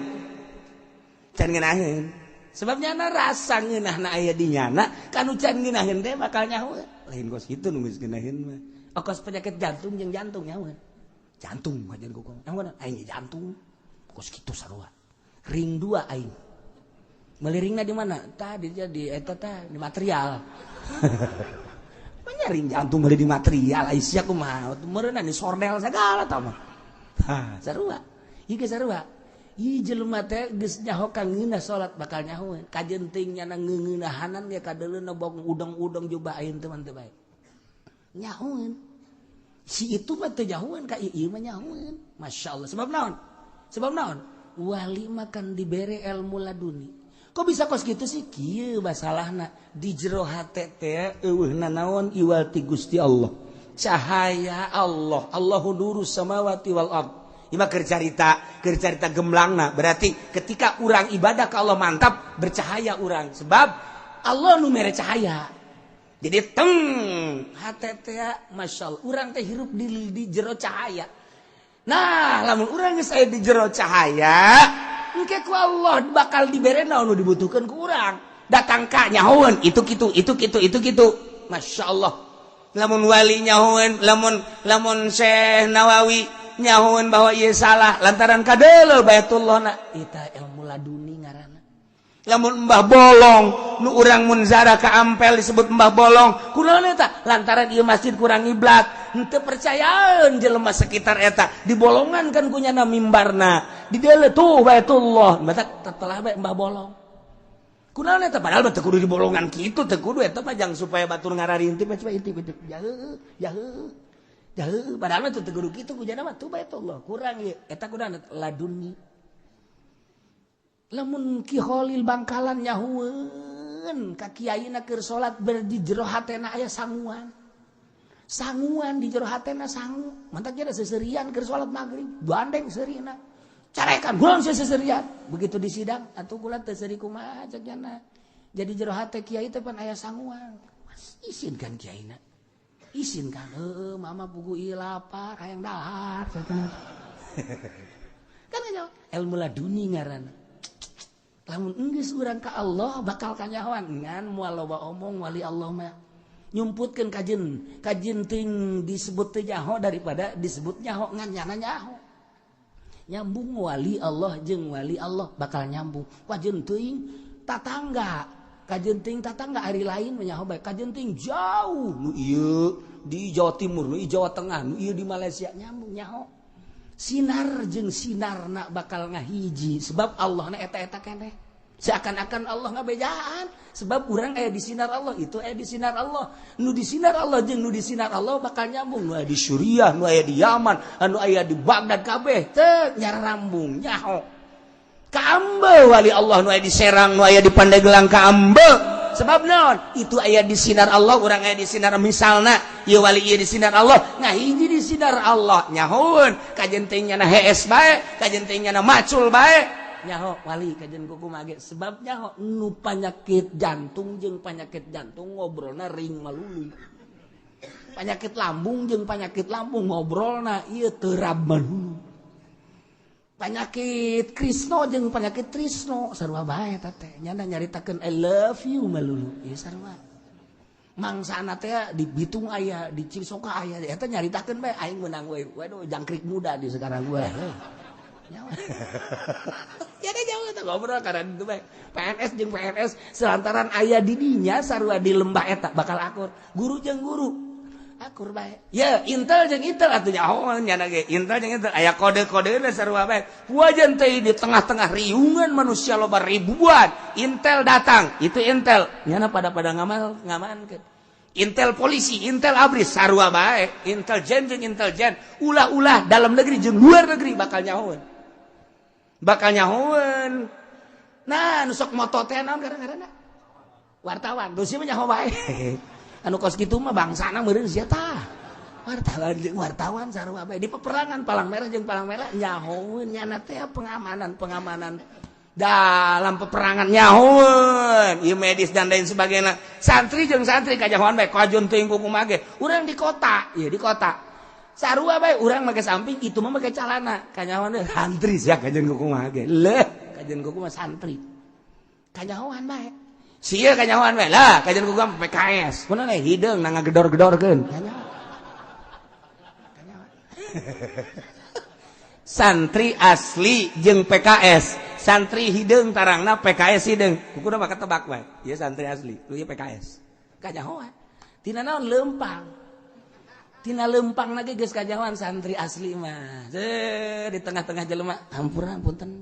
can ngeunaheun sebabnya na rasa ngeunahna aya di nyana kanu can ngeunaheun teh bakal nyahoeun lain kos kitu nu geus ngeunaheun mah kos penyakit jantung jeung jantung nyahoeun jantung ajan gugong nyahoeun aing jantung kos kitu sarua ring 2 aing meliringna di mana tadi jadi eta teh di material manya ring jantung meuli di material ai sia kumaha meureunna di sordel segala tah mah ha sarua ieu ge sarua ih jelema teh geus nyaho ka ngeunah salat bakal nyahoeun kajenting nya ngeuneunahanan ge kadeuleuna bong udang-udang coba ayeun teh mah teu bae nyahoeun si itu mah teu nyahoeun ka ieu mah nyahoeun masyaallah sebab naon wali mah kan dibere ilmu laduni kok bisa kos kitu sih kieu masalahna di jero hate teh eueuhna naon iwal ti Gusti Allah cahaya Allah. Allahu nurus samawati wal ard. Ima kercarita gemblangna. Berarti ketika orang ibadah ke Allah mantap, bercahaya orang. Sebab Allah nu mere cahaya. Jadi hate teh Masya Allah. Orang teh hirup di jero cahaya. Nah, lamun orang geus aya di jero cahaya, engke ku Allah bakal dibere naon nu dibutuhkeun ku urang. Datang ka nyahoeun itu kitu. Masya Allah. Lamun wali nyahoeun, lamun Syekh Nawawi nyahoeun bahwa ieu salah lantaran kadeuleu Baitullahna. Eta ilmu laduni ngaranna. Lamun Mbah Bolong nu urang munzara ka Ampel disebut Mbah Bolong, kunaon eta? Lantaran ieu masjid kurang iblat, henteu percayaan jelema sekitar eta. Dibolongan kan kunyana mimbarna. Di dieu tuh Baitullah, batak tetelah bae Mbah Bolong. Kunaon eta? Padahal teu kudu dibolongan kitu, teu kudu eta mah jang supaya batur ngararintip coba intip. Jauh. Padahal teu kudu kitu kunyana mah tuh Baitullah. Kurang ieu eta kunaon laduni. Lamun Ki Khalil Bangkalan nyahueun ka kiaina keur salat di jero hatena aya sanguan. Sanguan di jero hatena sangu. Mantap nya seserian keur salat magrib, bandeng serina. Carekan gulang seserian. Begitu di sidang atuh kula teu seuri kumaha cek nya. Jadi jero hate kiai teh pan aya sanguan. Isin kan kiaina. Isin kan mama pugu ieu lapar hayang dahar. Kan ilmu laduni ngaranna. Lamun enggeus urang ka Allah bakal kanyahoan ngan moal loba omong wali Allah mah nyumputkeun kajen ting disebut teh nyaho daripada disebut nyaho ngan nyana nyaho. Nyambung wali Allah jeung wali Allah bakal nyambung. Kajen teuing tatangga, kajen teuing tatangga ari lain menyaho bae. Kajen teuing jauh nu ieu di Jawa Timur, nu ieu Jawa Tengah, nu ieu di Malaysia nyambung nyaho. Sinar jeung sinarna bakal ngahiji sebab Allah na eta-eta keneh. Seakan-akan Allah ngabejaan sebab urang aya di sinar Allah, itu aya di sinar Allah. Nu di sinar Allah jeung nu di sinar Allah bakal nyambung. Nu aya di Suriah, nu aya di Yaman, anu aya di Baghdad kabeh teu nyarambung nyaho. Ka Ambe wali Allah nu aya di Serang, nu aya di Pandeglang ka Ambe. Sebab naon? Itu aya di sinar Allah, urang aya di sinar misalna, ieu wali ieu di sinar Allah, ngahiji di sinar Allah. Nyahoeun kajen teh nyana hees bae, kajen teh nyana macul bae. Nyaho wali kajen kukumaha ge sebab nyaho nu panyakit jantung jeung panyakit jantung ngobrolna ring malulu. Panyakit lambung jeung panyakit lambung ngobrolna ieu teu rab malulu. Panyakit Krisno jeung panyakit Trisno sarua bae eta teh nyana nyaritakeun I love you malulu ieu sarua. Mangsana teh di Bitung aya, di Cisoka aya eta nyaritakeun bae aing meunang we. Waduh jangkrik muda di sekarang gua. Nyawa. Ya deh jauh eta ngobrol karena itu bae. PNS jeung PNS selantaran aya di dinya sarua di lembah eta bakal akur. Guru jeung guru akur bae. Ya, Intel jeung Intel atuh nyaho nyana ge. Intel jeung Intel aya kode-kodena sarua bae. Wajan teh di tengah-tengah riungan manusia loba ribuan. Intel datang, itu Intel. Nyana pada ngamankeun. Intel polisi, Intel abris sarua bae. Intelijen jeung intelijen, ulah-ulah dalam negeri jeung luar negeri bakal nyahoeun. Nah, nu sok moto teh naon gara-garana? Wartawan, dosi mah nyaho bae. Anu kos kitu mah bangsana meureun sia tah. Wartawan sarua bae di peperangan Palang Merah jeung Palang Merah nyahoeun nyana teh pengamanan dalam peperangan nyahoeun ieu medis dan lain sebagainya. Santri jeung santri kajahoan bae kajon teuing kumaha ge. Urang di kota, ieu di kota. Sarua bae urang make samping itu mah make calana. Kanyahoan santri sia kajen kumaha ge. Leuh, kajen kumaha santri. Kanyahoan bae. Sia kanyahoan we lah kajian kumaha PKS. Kunaon we hideung na ngagedor-gedorkeun. Santri asli jeung PKS. Santri hideung tarangna PKS hideung. Kukuda mah ketebak we. Ieu santri asli, ieu PKS. Kanyahoan. Tina naon leumpang. Tina leumpang lagi geus kanyahoan santri asli mah. Di tengah-tengah jelema hampuran punten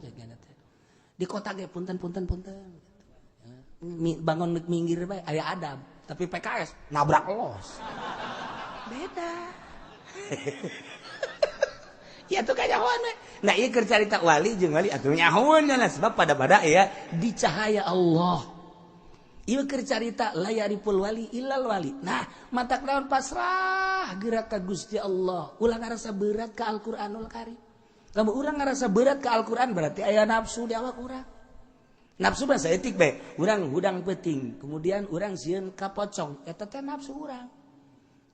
di kota ge punten. Bangun minggir bae aya adab tapi PKS nabrak los beda. Ya tuh kanyahoan we. Nah ieu keur carita wali jeung wali atuh nyahoeun nya sebab pada ya di cahaya Allah. ieu keur carita layaripul wali illal wali. Nah matak naon pasrah gerak ka Gusti Allah, ulah ngarasa berat ka Al-Qur'anul Karim. Lamun urang ngarasa berat ka Al-Qur'an berarti aya nafsu di awak urang. Nafsu mah saeutik bae, urang hudang peuting, kemudian urang sieun ka pocong, eta teh nafsu urang.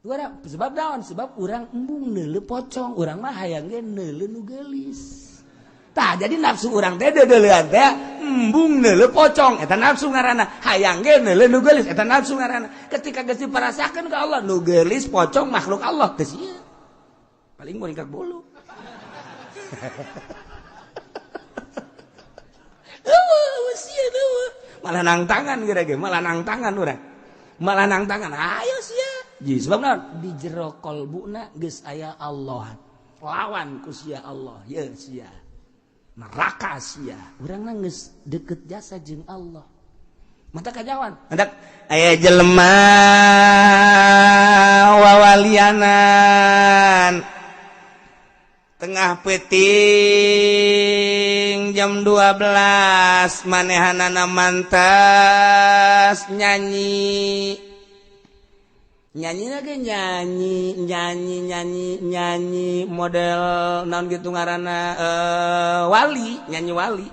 Urang sebab naon? Sebab urang embung neuleuh pocong, urang mah hayang ge neuleuh nu geulis. Tah jadi nafsu urang teh deuleuhan teh embung neuleuh pocong, eta nafsu ngaranna. Hayang ge neuleuh nu geulis, eta nafsu ngaranna. Ketika geus diparasakeun ka Allah, nu geulis pocong makhluk Allah geus ieu. Paling mau nikak bulu. Malah nang tangan kira-kira, malah nang tangan urang. Malah nang tangan, ayo sia. Ji sebab naon? Di jero kolbuna geus aya Allah. Lawan ku sia Allah, ye sia. Neraka sia. Urang geus deukeut jasa jeung Allah. Mata kajawan. Hendak aya jelema wawalianan. Tengah peuting jam 12 manehanana mantas nyanyi lagi nyanyi model naon gitu ngaranna wali, nyanyi wali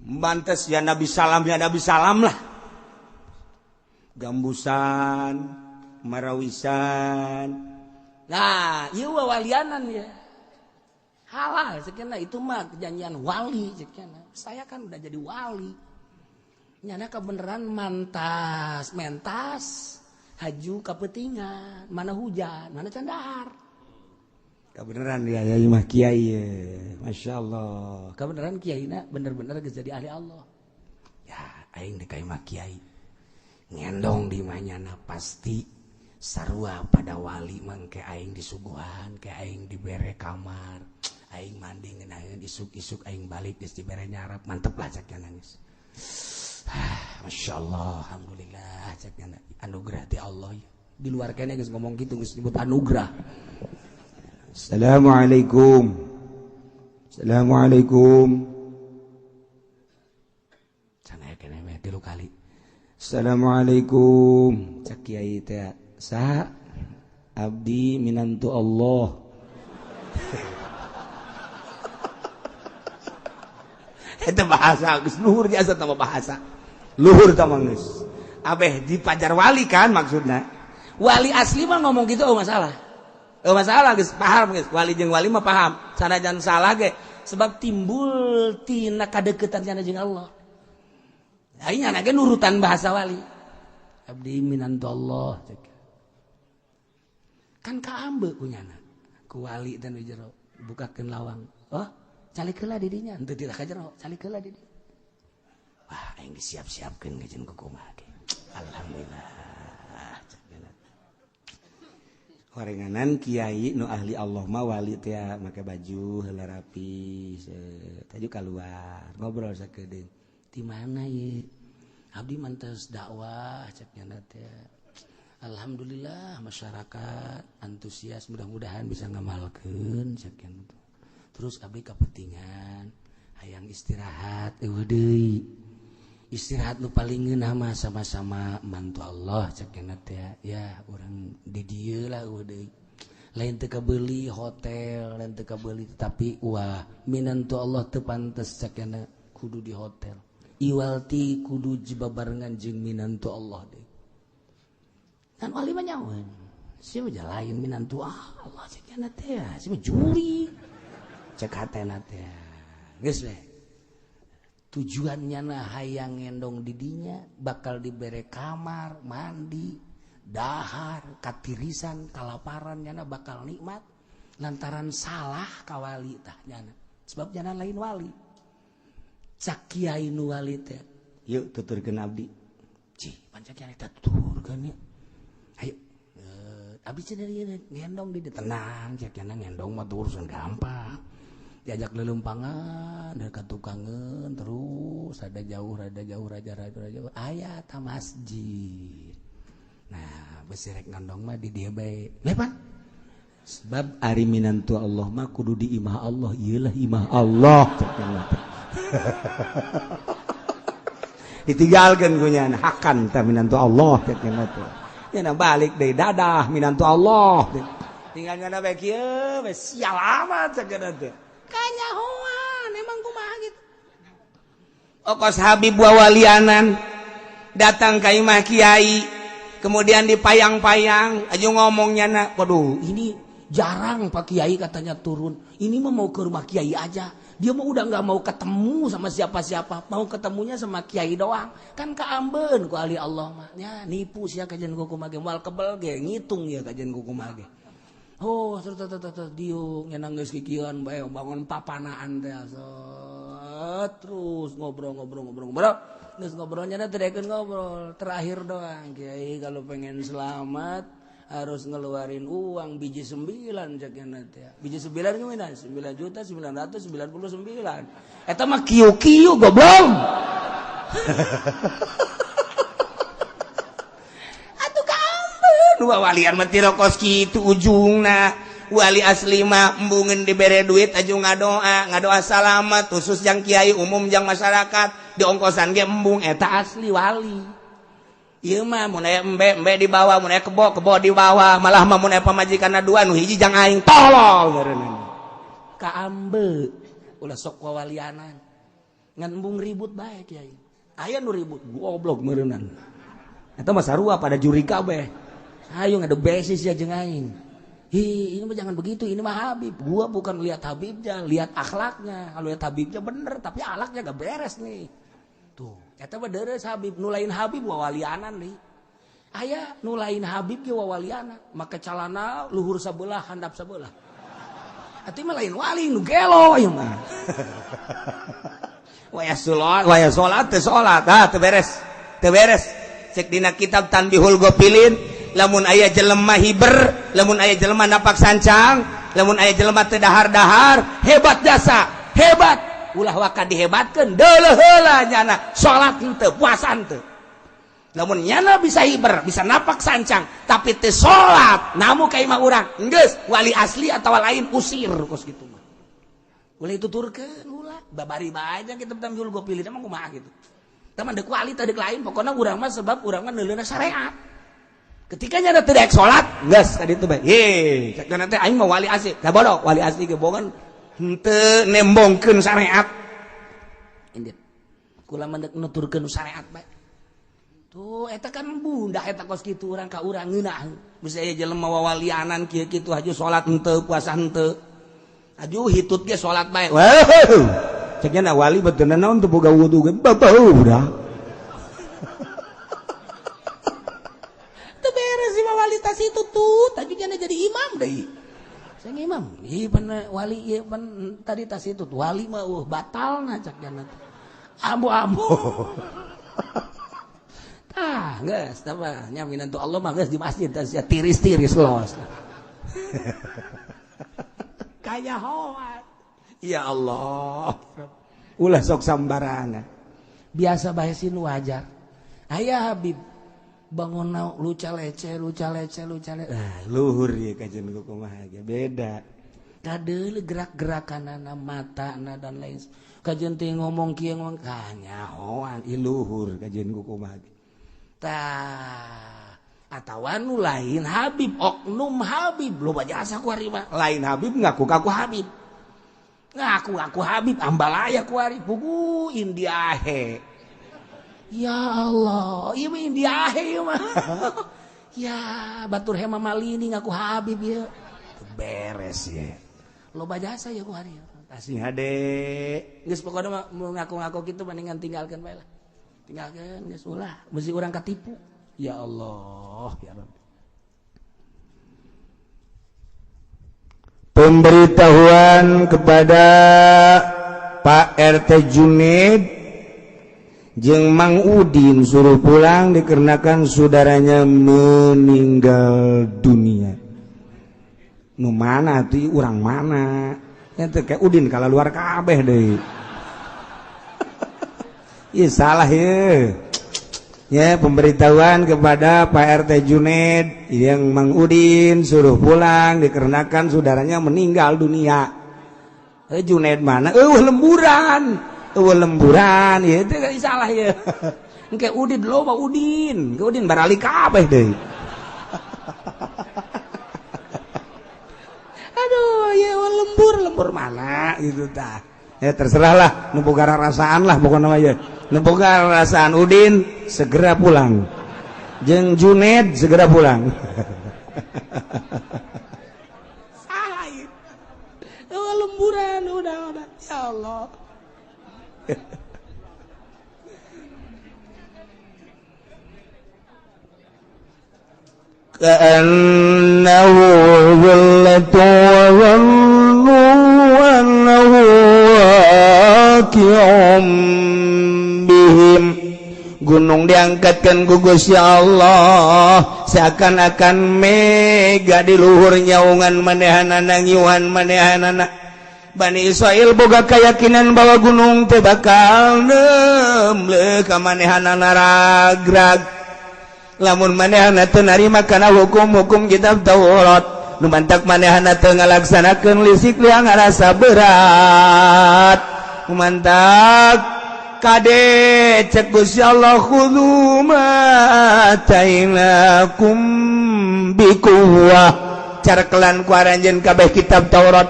mantas ya Nabi salam lah gambusan marawisan. Nah, ieu wawalianan ya. Halal sekian itu mah kejanjian wali sekian. Saya kan udah jadi wali. Nyana kebeneran mentas haju kapeutingan, mana hujan, mana candahar. Kebeneran dia ya mah kiai ya. Masya Allah. Kebeneran kiaina bener-bener geus jadi ahli Allah. Ya, aing dekai mah kiai. Ngendong di manyana pasti sarua pada wali mangke aing disuguhan, ke aing dibere kamar, aing mandi ngeunaheun isuk-isuk aing balik geus dibere nyarap, mantep lah cek nangis. Masya Allah, alhamdulillah cek anugerah ti Allah. Di luar kene geus ngomong gitu geus disebut anugerah. Assalamualaikum. Assalamualaikum. Cenah kene meh 3 kali. Assalamualaikum. Cek kiai teh sa abdi minantu Allah. Eta bahasa geus luhur jasa tambah bahasa. Luhur tambah geus. Abeh di pajar wali kan maksudna. Wali asli mah ngomong gitu masalah. Masalah geus paham geus. Wali jeung wali mah paham. Sanajan salah ge sebab timbul tina kadeuketan cenah jeung Allah. Aing nya ge nurutan bahasa wali. Abdi minantu Allah. Kan kaambe kunyana ku wali dan di jero bukakeun lawang, oh calikeun lah di dinya henteu tidak ka jero calikeun lah di dinya. Wah aing disiap-siapkeun geus ku kumaha ge. Alhamdulillah. Horenganan kiai nu ahli Allah mah wali teh make baju heula rapi taju keluar ngobrol sakedeung di mana ye abdi mantos dakwah cek nya teh. Alhamdulillah masyarakat antusias mudah-mudahan bisa ngamalkeun sakian itu. Terus abdi kapentingan hayang istirahat deui. Istirahat nu paling ngeunah mah sama-sama mantu Allah sakian teh ya urang di dieu lah deui. Lain teu kabeuli hotel, lain teu kabeuli tapi wah minantu Allah teu pantes sakian kudu di hotel. Iwalti kudu jibabarengan jeung minantu Allah deui. Kan wali mah nyaweun. Sia mah lain minantu Allah cek kana teh. Sia mah juri. Cek hatena teh. Geus we. Tujuannya na hayang ngendong di dinya bakal dibere kamar, mandi, dahar, katirisan, kalaparan nyana bakal nikmat lantaran salah ka wali tah nyana. Sebab nyana lain wali. Cak kiai nu wali teh. Yuk tuturkeun abdi. Cih, pancak kiai teh tuturkeun ya. Ayo, abdi cenah ngendong di tenang, cek kana ngendong mah urusan gampang. Diajak lelempangan, dari katukangan terus rada jauh raja aya ta masjid. Nah, besirek ngendong mah di dieu bae. Lepan. Sebab ari minantu Allah mah kudu di imah Allah, ieulah imah Allah cek kana. ditinggalkeun ku nya hakan teh minantu Allah cenah teh nya balik deui dadah minantu Allah tinggalna bae kieu sial amat cenah teh kanyahoan emang kumaha gitu okos Habib wawalianan datang ka imah kiai kemudian dipayang-payang aja ngomongnya nak waduh ini jarang Pak Kiai katanya turun ini mah mau ke rumah Kiai aja dia mah udah nggak mau ketemu sama siapa-siapa mau ketemunya sama Kiai doang kan keambeun ku ahli Allah mah nya nipu sia kajian kukumah ge moal kebel ge ngitung ya kajian kukumah ge oh diuk nyenang geus kikieuan bae bangun papanaan teh terus ngobrol geus ngobrolnya teh dekeun ngobrol terakhir doang Kiai kalau pengen selamat harus ngeluarin uang biji 9 ceknya teh biji 9 gimana 9.999 eta mah kieu goblok atuh kaambeun walian mah tirokos kitu ujungna wali asli mah embungeun dibere duit aju ngadoa salamat khusus jang kiai umum jang masyarakat di ongkosan ge embung eta asli wali ieu mah mun aya embe di bawah mun aya kebo di bawah malah mah mun aya pamajikanna dua nu hiji jang aing tolol meureunna kaambe ulah sok wawalianan ngan embung ribut bae kiai aya nu ribut goblok meureunna eta mah sarua pada juri kabeh ayo ngade besis ya jeung aing ini mah jangan begitu ini mah Habib gua bukan lihat Habibnya lihat akhlaknya kalau lihat Habibnya bener tapi akhlaknya gak beres nih tuh eta mah deres Habib nu lain Habib wawalianan deui aya nu lain Habib ge wawalianan make calana luhur sabelah handap sabelah atuh mah lain wali nu gelo ieu mah waya salat teu salat teu beres cek dina kitab Tanbihul Ghafilin lamun aya jelema hiber lamun aya jelema napak sancang lamun aya jelema teu dahar-dahar hebat jasa hebat ulah waka dihebatkeun deuleuh heula nyana salat henteu puasa henteu lamun nyana bisa hiber bisa napak sancang tapi teu salat namu ka imah urang geus wali asli atawa lain usir kos kitu mah ulah dituturkeun ulah babari bae aja kitab Tanbihul Ghafilin emang kumaha gitu teman deuk wali teh deuk lain pokona urang mah sebab urang mah neuleuna syariat ketika nyana teu daek salat geus ka ditu bae ye cek nanti aing mah wali asli da bodoh wali asli ge bogan henteu nembongkeun syariat indit kula mendek nuturkeun syariat bae tuh eta kan bunda eta kos kitu urang ka urang ngeunah geus aya jelema wawalianan kieu kitu haju salat henteu puasa henteu aju hitut ge salat bae wow ceknya wali beteuna naon teu boga wudu ge babau udah teu beres si wali tas itu tuh tapi kana jadi imam deui saya imam, iya pan wali iya pan tadi tas itu tuh wali mah batal ngacak jangan ambo geus tah nyaminan tuh Allah mah geus di masjid tas ya tiris-tiris los kaya hoat ya Allah ulah sok sambarana biasa bae sin wajar aya Habib bangun luca lece luhur ya kajian kumaha ge beda kadeul gerak-gerakanana matana dan lain kajian teh ngomong kieu ngomong kanyahoan iluhur kajian kumaha ge tah atawa nu lain Habib oknum Habib loba jasa ku ari mah lain Habib ngaku-ngaku Habib ngaku-ngaku Habib ambalaya ku ari pugu India he ya Allah, iya mah India he mah. Ya, batur hema malini ngaku Habib ya. Beres ya. Loba jasa ya ku hari. Kasih hade. Geus pokona mah ngaku-ngaku kitu mendingan tinggalkeun bae lah. Tinggalkeun geus ulah, mesti urang katipu. Ya Allah, ya Rabb. Pemberitahuan kepada Pak RT Junaid jeung Mang Udin suruh pulang dikarenakan saudaranya meninggal dunia. Nu mana tuh urang mana? Ente kayak Udin kalau luar kabeh deui. Ih salah ya. Ya pemberitahuan kepada Pak RT Junaid yang Mang Udin suruh pulang dikarenakan saudaranya meninggal dunia. Junaid mana? Lemburan. Lemburan ya itu kan salah ya engke udin loba udin barali kabeh deui. Aduh, ya lembur mana gitu tah. Ya terserahlah, nu boga rasaan lah pokona mah ye. Nu boga rasaan Udin segera pulang. Jeung Junaid segera pulang. Salah. Lemburan udah. Ya Allah. كأنه ظلة وظنوا أنه واقع بهم. Gunung diangkatkan ku Gusti Allah seakan-akan mega di luhur nyaungan manehanana ngiuhan manehanana. Bani Israil boga keyakinan bahwa gunung teh bakal nemble ka manehanana ragrag. Lamun manehna teu narima kana hukum-hukum kitab Taurat, nu mantak manehna teu ngalaksanakeun lisik liang ngarasa berat. Mantak kade cek Gusti Allah khudhu ma atainakum biquwwah. Carkelan ku aranjeun kabeh kitab Taurat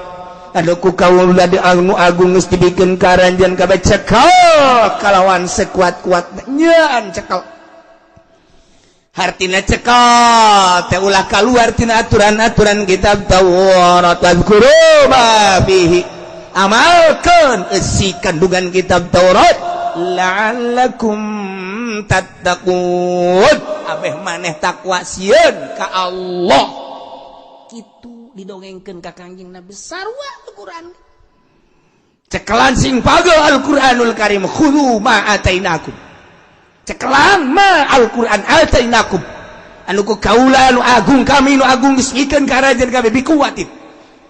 anu ku kaula anu agung geus dibikeun ka aranjeun kabeh cekel kalawan sekuat-kuatna nyeuan cekel. Hartina cekal teh ulah kaluar tina aturan-aturan kitab Taurat. Wadhkuru ma fihi, amalkeun isi kandungan kitab Taurat la'allakum tattaqun, abeh maneh takwa sieun ka Allah. Kitu didongengkeun ka Kangjeng Nabi sarua Al-Qur'an. Cekelan sing pagel Al-Qur'anul Karim, khudhu ma atainakum. Cekelan ma Al-Quran atainakum anu ku kaula nu agung kami nu agung geus ngikeun ka arajeun kabeh bikuwatin.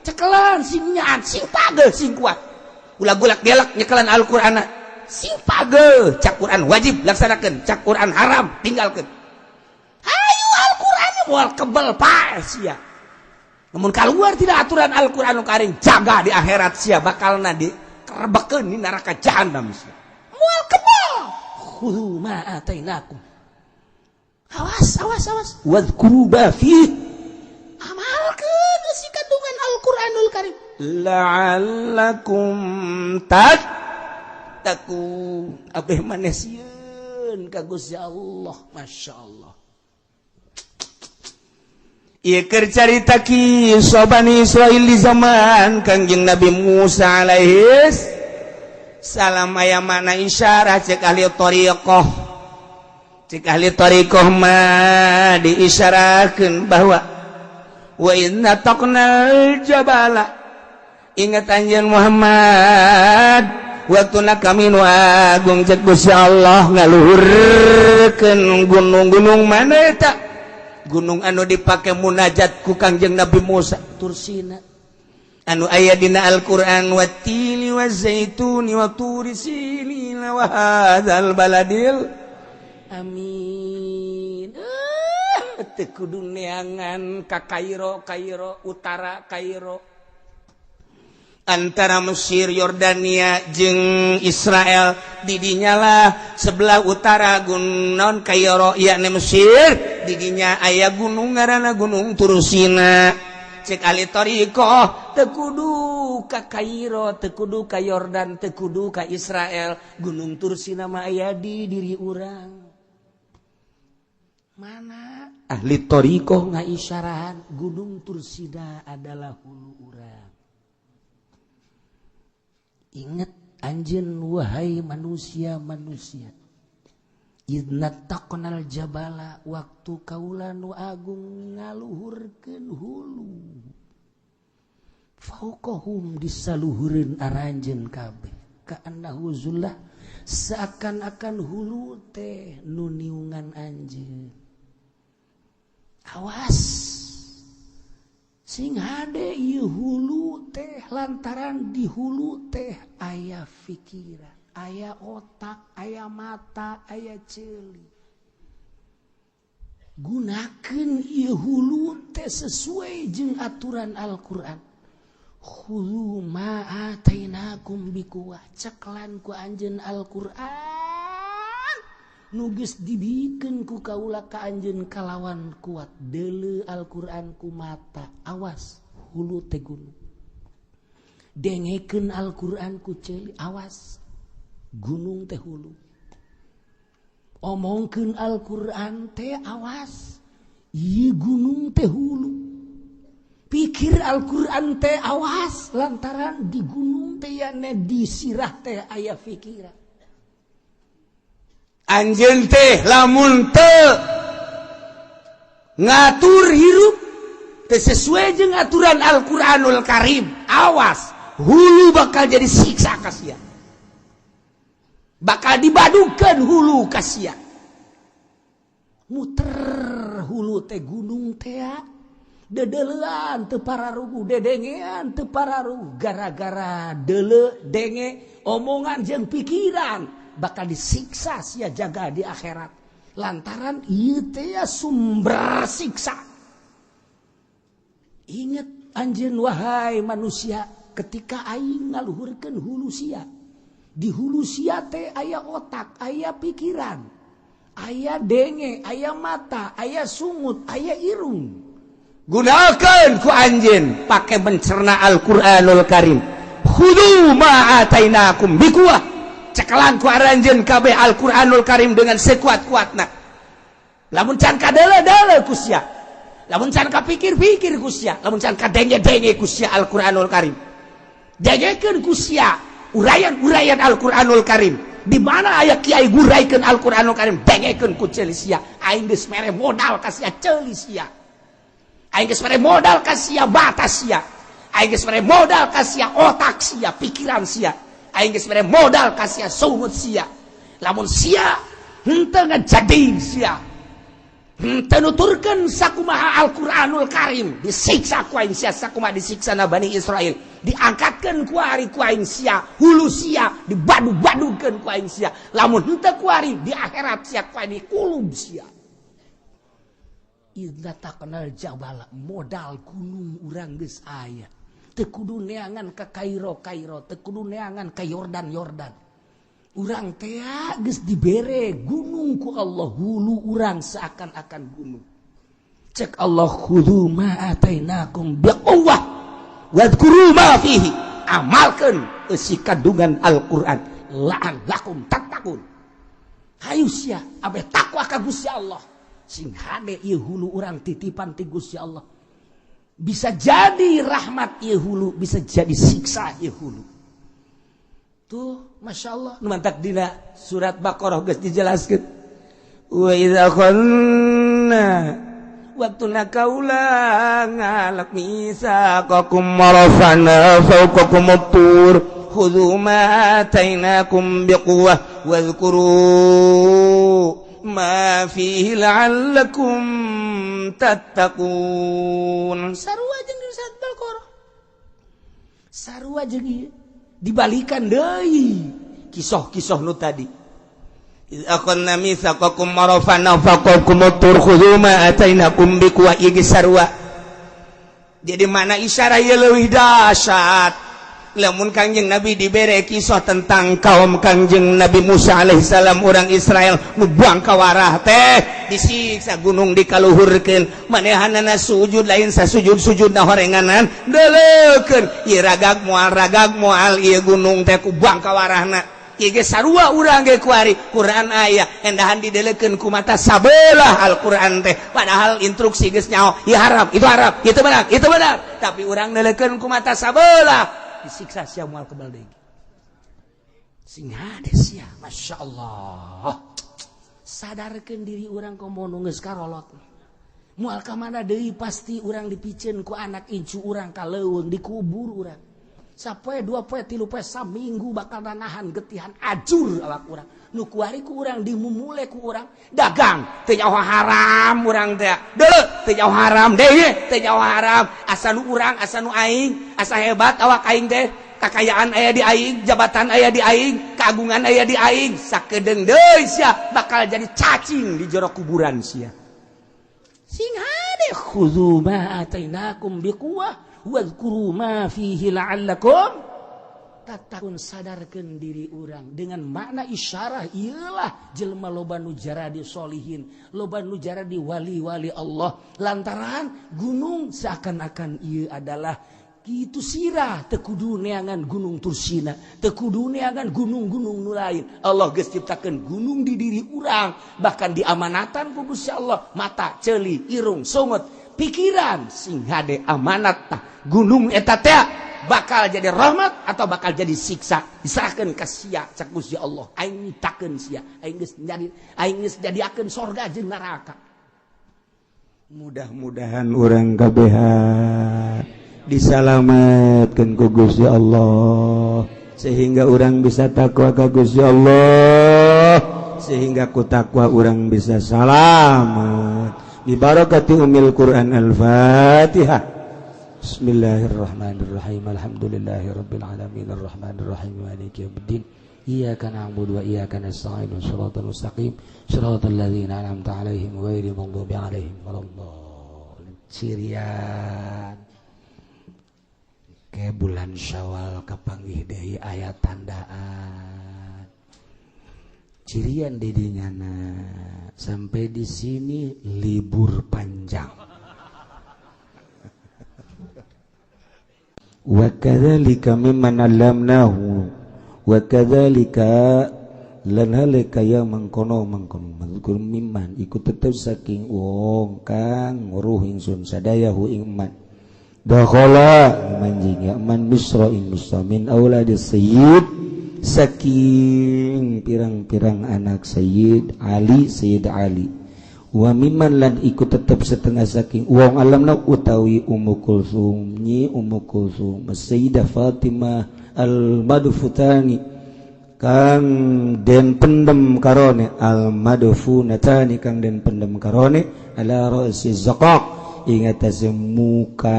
Cekelan sing nyaan sing pagel sing kuat ulah gulak-gelak nyekelan Al-Qur'an sing pagel. Cak Quran wajib laksanakeun, cak Quran haram tinggalkeun. Hayu Al-Qur'an moal kebel pae sia. Namun kaluar tidak aturan Al-Qur'anul Karim jaga di akhirat sia bakalna dikerebekeun di neraka jahanam sia. Moal kebel. Khudhu ma atainakum. Awas. Wadhkuru ma fihi. Amalkeun isi kandungan Al-Qur'anul Karim. La'allakum tattaqun. Abeh maneh sieun ka Gusti Allah. Masyaallah. Ieu keur carita kisah Bani Israil di zaman Kangjeng Nabi Musa alaihis salam. aya makna isyarah cek ahli thariqah mah diisyarahkeun bahwa wa inna taqnal jabala, ingat anjeun Muhammad waktuna kami nu agung cek Gusti Allah ngaluhurkeun gunung-gunung mana eta gunung anu dipake munajat ku Kangjeng Nabi Musa, Tursina anu aya dina Al-Qur'an, wattini wazaituni wa turi sinin wa hadzal baladil amin. Teu kudu neangan ka Kairo utara Kairo antara Mesir Yordania jeung Israel didinya lah sebelah utara gunung Kairo yakni Mesir didinya aya gunung ngaranna Gunung Tursina. Cek ahli thariqah teu kudu ka Kairo, teu kudu ka Yordan, teu kudu ka Israel. Gunung Tursina mah aya di diri urang. Mana ahli thariqah ngaisyarahan Gunung Tursina adalah hulu urang. Ingat anjeun wahai manusia. Idna taqnal jabala, waktu kaula nu agung ngaluhurkeun hulu. Fauqahum disaluhureun aranjeun kabeh. Ka'annahu zullah, seakan-akan hulu teh nu niungan anjeun. Awas. Sing hade ieu hulu teh lantaran di hulu teh aya pikiran. Aya otak, aya mata, aya ceuli. Gunakeun ieu hulu teh sesuai jeung aturan Al-Qur'an. Khudhu ma atainakum biquwwah, ceklan ku anjeun Al-Qur'an nuges dibikin ku kaula ka anjeun kalawan kuat deuleu Al-Qur'an ku mata awas hulu teh gunung dengekeun Al-Qur'an ku ceuli awas gunung teh hulu omongkeun Al-Qur'an teh awas ieu gunung teh hulu pikir Al-Qur'an teh awas lantaran di gunung teh yana di sirah teh aya pikiran anjeun teh lamun teu ngatur hirup teu sesuai jeung aturan Al-Qur'anul Karim awas hulu bakal jadi siksa ka sia bakal dibadukeun hulu ka sia muter hulu teh gunung teh dedeulean teu pararugu dedengean teu pararugu gara-gara deuleu denge omongan jeung pikiran bakal disiksa sia jaga di akhirat lantaran ieu teh sumber siksa. Ingat anjeun wahai manusia ketika aing ngaluhurkeun hulu sia di hulu sia teh aya otak aya pikiran aya denge aya mata aya sungut aya irung gunakeun ku anjeun pake mencerna Al-Qur'anul Karim khudhu ma atainakum biquwah cekelan ku aranjeun kabeh Al-Qur'anul Karim dengan sekuat-kuatna lamun can kadeule-deule ku sia lamun can kapikir-pikir ku sia lamun can kadenge-denge ku sia Al-Qur'anul Karim dengekeun ku sia urayan-urayan Al-Qur'anul Karim di mana aya kiai guraikeun Al-Qur'anul Karim dengekeun ku ceuli sia aing geus mere modal ka sia ceuli sia aing geus mere modal ka sia batas sia aing geus mere modal ka sia otak sia pikiran sia aing geus mere modal ka sia sungut sia lamun sia henteu ngajading sia henteu nuturkeun sakumaha Al-Qur'anul Karim disiksa ku aing sia sakumaha disiksana Bani Israil diangkatkeun ku ari ku aing sia hulu sia dibadu-badukeun ku aing sia lamun henteu ku ari di akhirat sia ku aing kulub sia idza taqnal jabala modal gunung urang geus aya teu kudu neangan ka Kairo teu kudu neangan ka Yordan urang teh geus dibere gunung ku Allah hulu urang seakan-akan gunung cek Allah khudhu ma atainakum biquwwah wadhkuru ma fihi amalkeun eusi kandungan Al-Qur'an la'allakum tattaqun hayu sia abeh takwa ka Gusti Allah sing hade ieu hulu urang titipan ti Gusti Allah bisa jadi rahmat ieu hulu bisa jadi siksa ieu hulu tuh masyaallah nu mantak dina surat Baqarah geus dijelaskeun wa idza qanna waktuna kaula ngalak misaqakum marafana fawqakum at-tur khudhu ma atainakum biquwwah wadhkuru ma fihi la'allakum tattaqun sarua jeung di surat Baqarah sarua jeung ieu dibalikan deui kisah-kisah nu tadi akhadna mitsaqakum marafana faqakum turkhudhu ma atainakum biquwwah ieu sarua jadi mana isyarah ieu leuwih dahsyat lamun Kangjeng Nabi dibere kisah tentang kaum Kangjeng Nabi Musa alaihissalam orang Israel nu buang kawarah teh disiksa gunung dikaluhurkeun manehanana sujud lain sasujud-sujudna horenganan deuleukeun ieu ragag moal ieu gunung teh ku buang kawarahna ieu ge sarua urang ge kuari Quran aya endahan dideuleukeun ku mata sabelah Al-Qur'an teh padahal instruksi geus nyaho ieu harap itu benar tapi urang deuleukeun ku mata sabelah disiksa sia moal kebal deui sing hade sia masyaallah sadarkeun diri urang komono geus karolot moal ka mana deui pasti urang dipikeun ku anak incu urang ka leuweung dikubur urang sapoe 2 poe 3 poe saminggu bakal nahan getihan ajur awak urang nu kuari ku urang dimumule ku urang dagang teu nyaho haram urang teh deuleu teu nyaho haram deui teu nyaho haram asa nu urang asa nu aing asa hebat awak aing teh kakayaan aya di aing jabatan aya di aing keagungan aya di aing sakedeung deui sia bakal jadi cacing di jero kuburan sia sing hade khudzu ma atainakum biquwwah wadhkuru ma fihi la'allakum takun sadarkan diri orang dengan makna isyarah ialah jelema loba nu jaradi solihin, loba nu jaradi wali-wali Allah lantaran gunung seakan-akan ieu adalah kitu sirah teu kudu neangan gunung Tursina, teu kudu neangan gunung-gunung nu lain. Allah geus ciptakeun gunung di diri urang, bahkan diamanatan ku Gusti Allah mata, ceuli, irung, sungut, pikiran sing hade amanat tah gunung eta teh bakal jadi rahmat atau bakal jadi siksa diserahkeun ka sia cak Gusti Allah. Aing nyiptakeun sia, aing geus jadiakeun sorga jeung neraka. Mudah-mudahan urang kabehan disalametkeun ku Gusti Allah sehingga urang bisa takwa ka Gusti Allah, sehingga ku takwa urang bisa salamet bi barakati umil Quran Al-Fatihah. Bismillahirrahmanirrahim. Alhamdulillahirabbil alamin arrahmanir rahim maliki yaumiddin. Iyyaka na'budu wa iyyaka nasta'in. Shiratal mustaqim. Shiratal ladzina an'amta 'alaihim ghairil maghdubi 'alaihim waladdallin. Cirian ke bulan Syawal kapanggih deui aya tandaan. Cirian di dinyana sampai di sini libur panjang. Wa kadzalika mimman 'allamnahu wa kadzalika lan halika ya mangkono mazkur mimman iku tetep saking wong kang nguruh ingsun sadayahu ing man dakhala manjing ya man misra'in mustamin auladis sayyid saking pirang-pirang anak Sayyid Ali wa mimman lan ikut tetap setengah saking wong alamna utawi Ummu Kulsum Sayyidah Fatimah al-Madfutani kang den pendem karone al-Madfunatani kang den pendem karone ala ra'si Zaqaq ing atase muka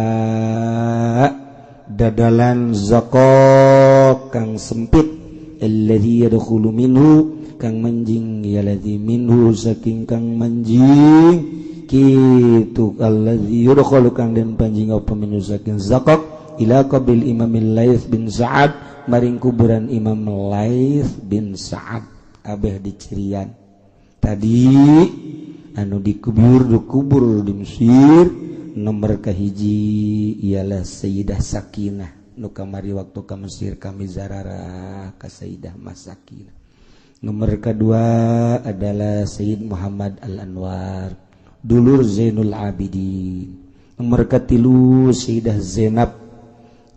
dadalan Zaqaq kang sempit alladzi yadkhulu minhu kang manjing yaladzi minhu saking kang manjing kitu alladzi yudkhalu kang den panjing apa minhu saking Zaqaq ila qabril Imam Laits bin Sa'ad maring kuburan Imam Laits bin Sa'ad abeh di Cirian tadi anu dikubur di Mesir nomor kahiji ialah Sayyidah Sakinah nu kamari waktu ka Mesir kami zararah ka Sayyidah Sakinah. Nomor kedua adalah Sayyid Muhammad Al-Anwar, dulur Zainul Abidin. Nomor ketilu Sayyidah Zainab,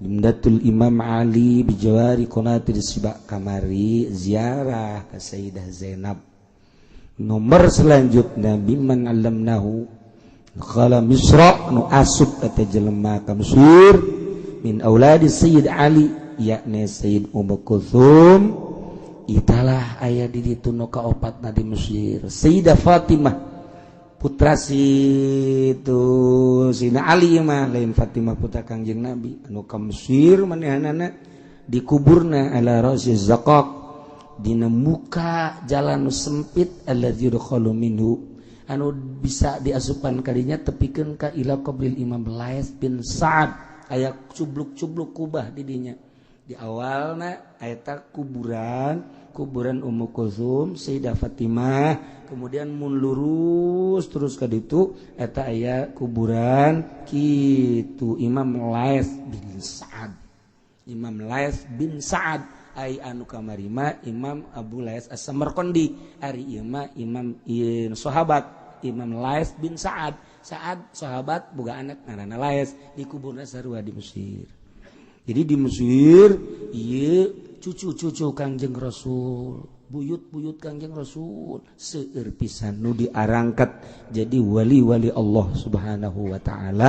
Imdatul Imam Ali bijawari konatir sibak kamari ziarah ke Sayyidah Zainab. Nomor selanjutnya biman alamnahu khala Misra nu asub kata jelema ka Mesir min auladi Sayyid Ali yakni Sayyid Ummu Kulsum. Italah ayah di ditu nu kaopatna di Mesir Sayyidah Fatimah putra situ Sina Ali mah lain Fatimah putra Kangjeng Nabi anu ka Mesir manehanana dikuburna ala ra'si Zaqaq dina muka jalan sempit alladzi yudkhalu minhu anu bisa diasupan kadinya tepikeun ka ila qabril Imam Laits bin Sa'ad aya cubluk-cubluk kubah di dinya. Di awalna ayat kuburan Ummu Kulsum Sayyidah Fatimah kemudian mun lurus terus ka ditu eta aya kuburan kitu Imam Laits bin Sa'ad ai anu kamarima Imam Abu Laits As-Samarqandi ari ieu mah imam sahabat Imam Laits bin Sa'ad sahabat boga anak ngaranna Laits dikuburna sarua di Mesir. Jadi di Mesir ieu cucu-cucu Kangjeng Rasul, buyut-buyut Kangjeng Rasul seueur pisan nu diarangkat jadi wali-wali Allah Subhanahu wa taala.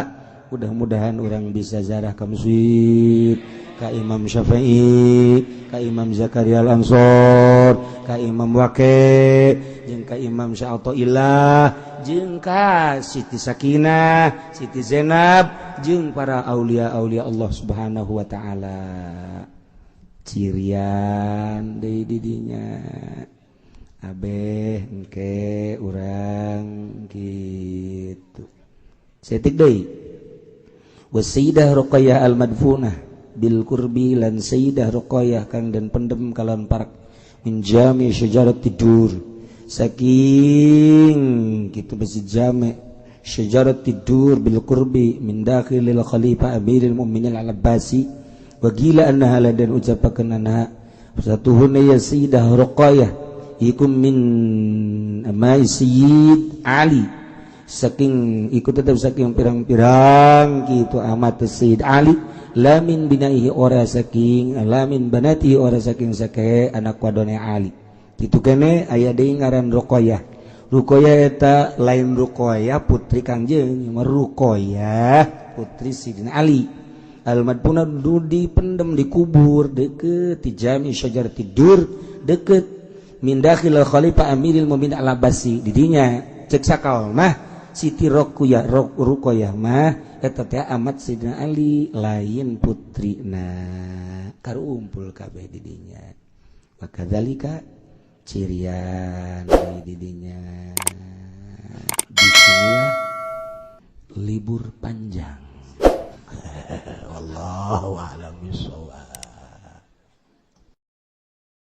Mudah-mudahan orang bisa ziarah ka Mesir, ka Imam Syafi'i, ka Imam Zakaria Al-Ansor, ka Imam Waqi' jeung ka Imam Sya'athaillah jeung ka Siti Sakinah, Siti Zainab jeung para aulia-aulia Allah Subhanahu wa taala. Cirian deui di dinya. Abeh engke urang kitu. Setik deui. Wa Sayyidah Ruqayyah Al-Madfunah bil kurbi lan sayyidah Ruqayyah kang dan pendem kalon parak min jami syajarat tidur saking kitu besi jami syajarat tidur bil kurbi min dakhilil khalifah amiril mu'minin al-Abbasi wa gila annaha dan ucapakeun anha satuhunna ya sayyidah Ruqayyah ikum min amai sayyid Ali saking ikut tetap saking pirang-pirang gitu amat Sayyid Ali lamin binaihi ora saking lamin banati ora saking sake anak wadone Ali kitu kene aya deui ngaran Ruqayyah. Ruqayyah eta lain Ruqayyah putri Kangjeng Ruqayyah putri Sidina Ali almadpuna dudi pendem dikubur deket ti jami syajar tidur deket min dakhil khalifah amiril mu'minin al-Abbasi didinya cek sakal mah Siti Ruqayyah mah eta teh amat Sayyidina Ali lain putrina karumpul kabeh di dinya maka dzalika cirian di dinya disinilah libur panjang wallahu a'lam bishawab.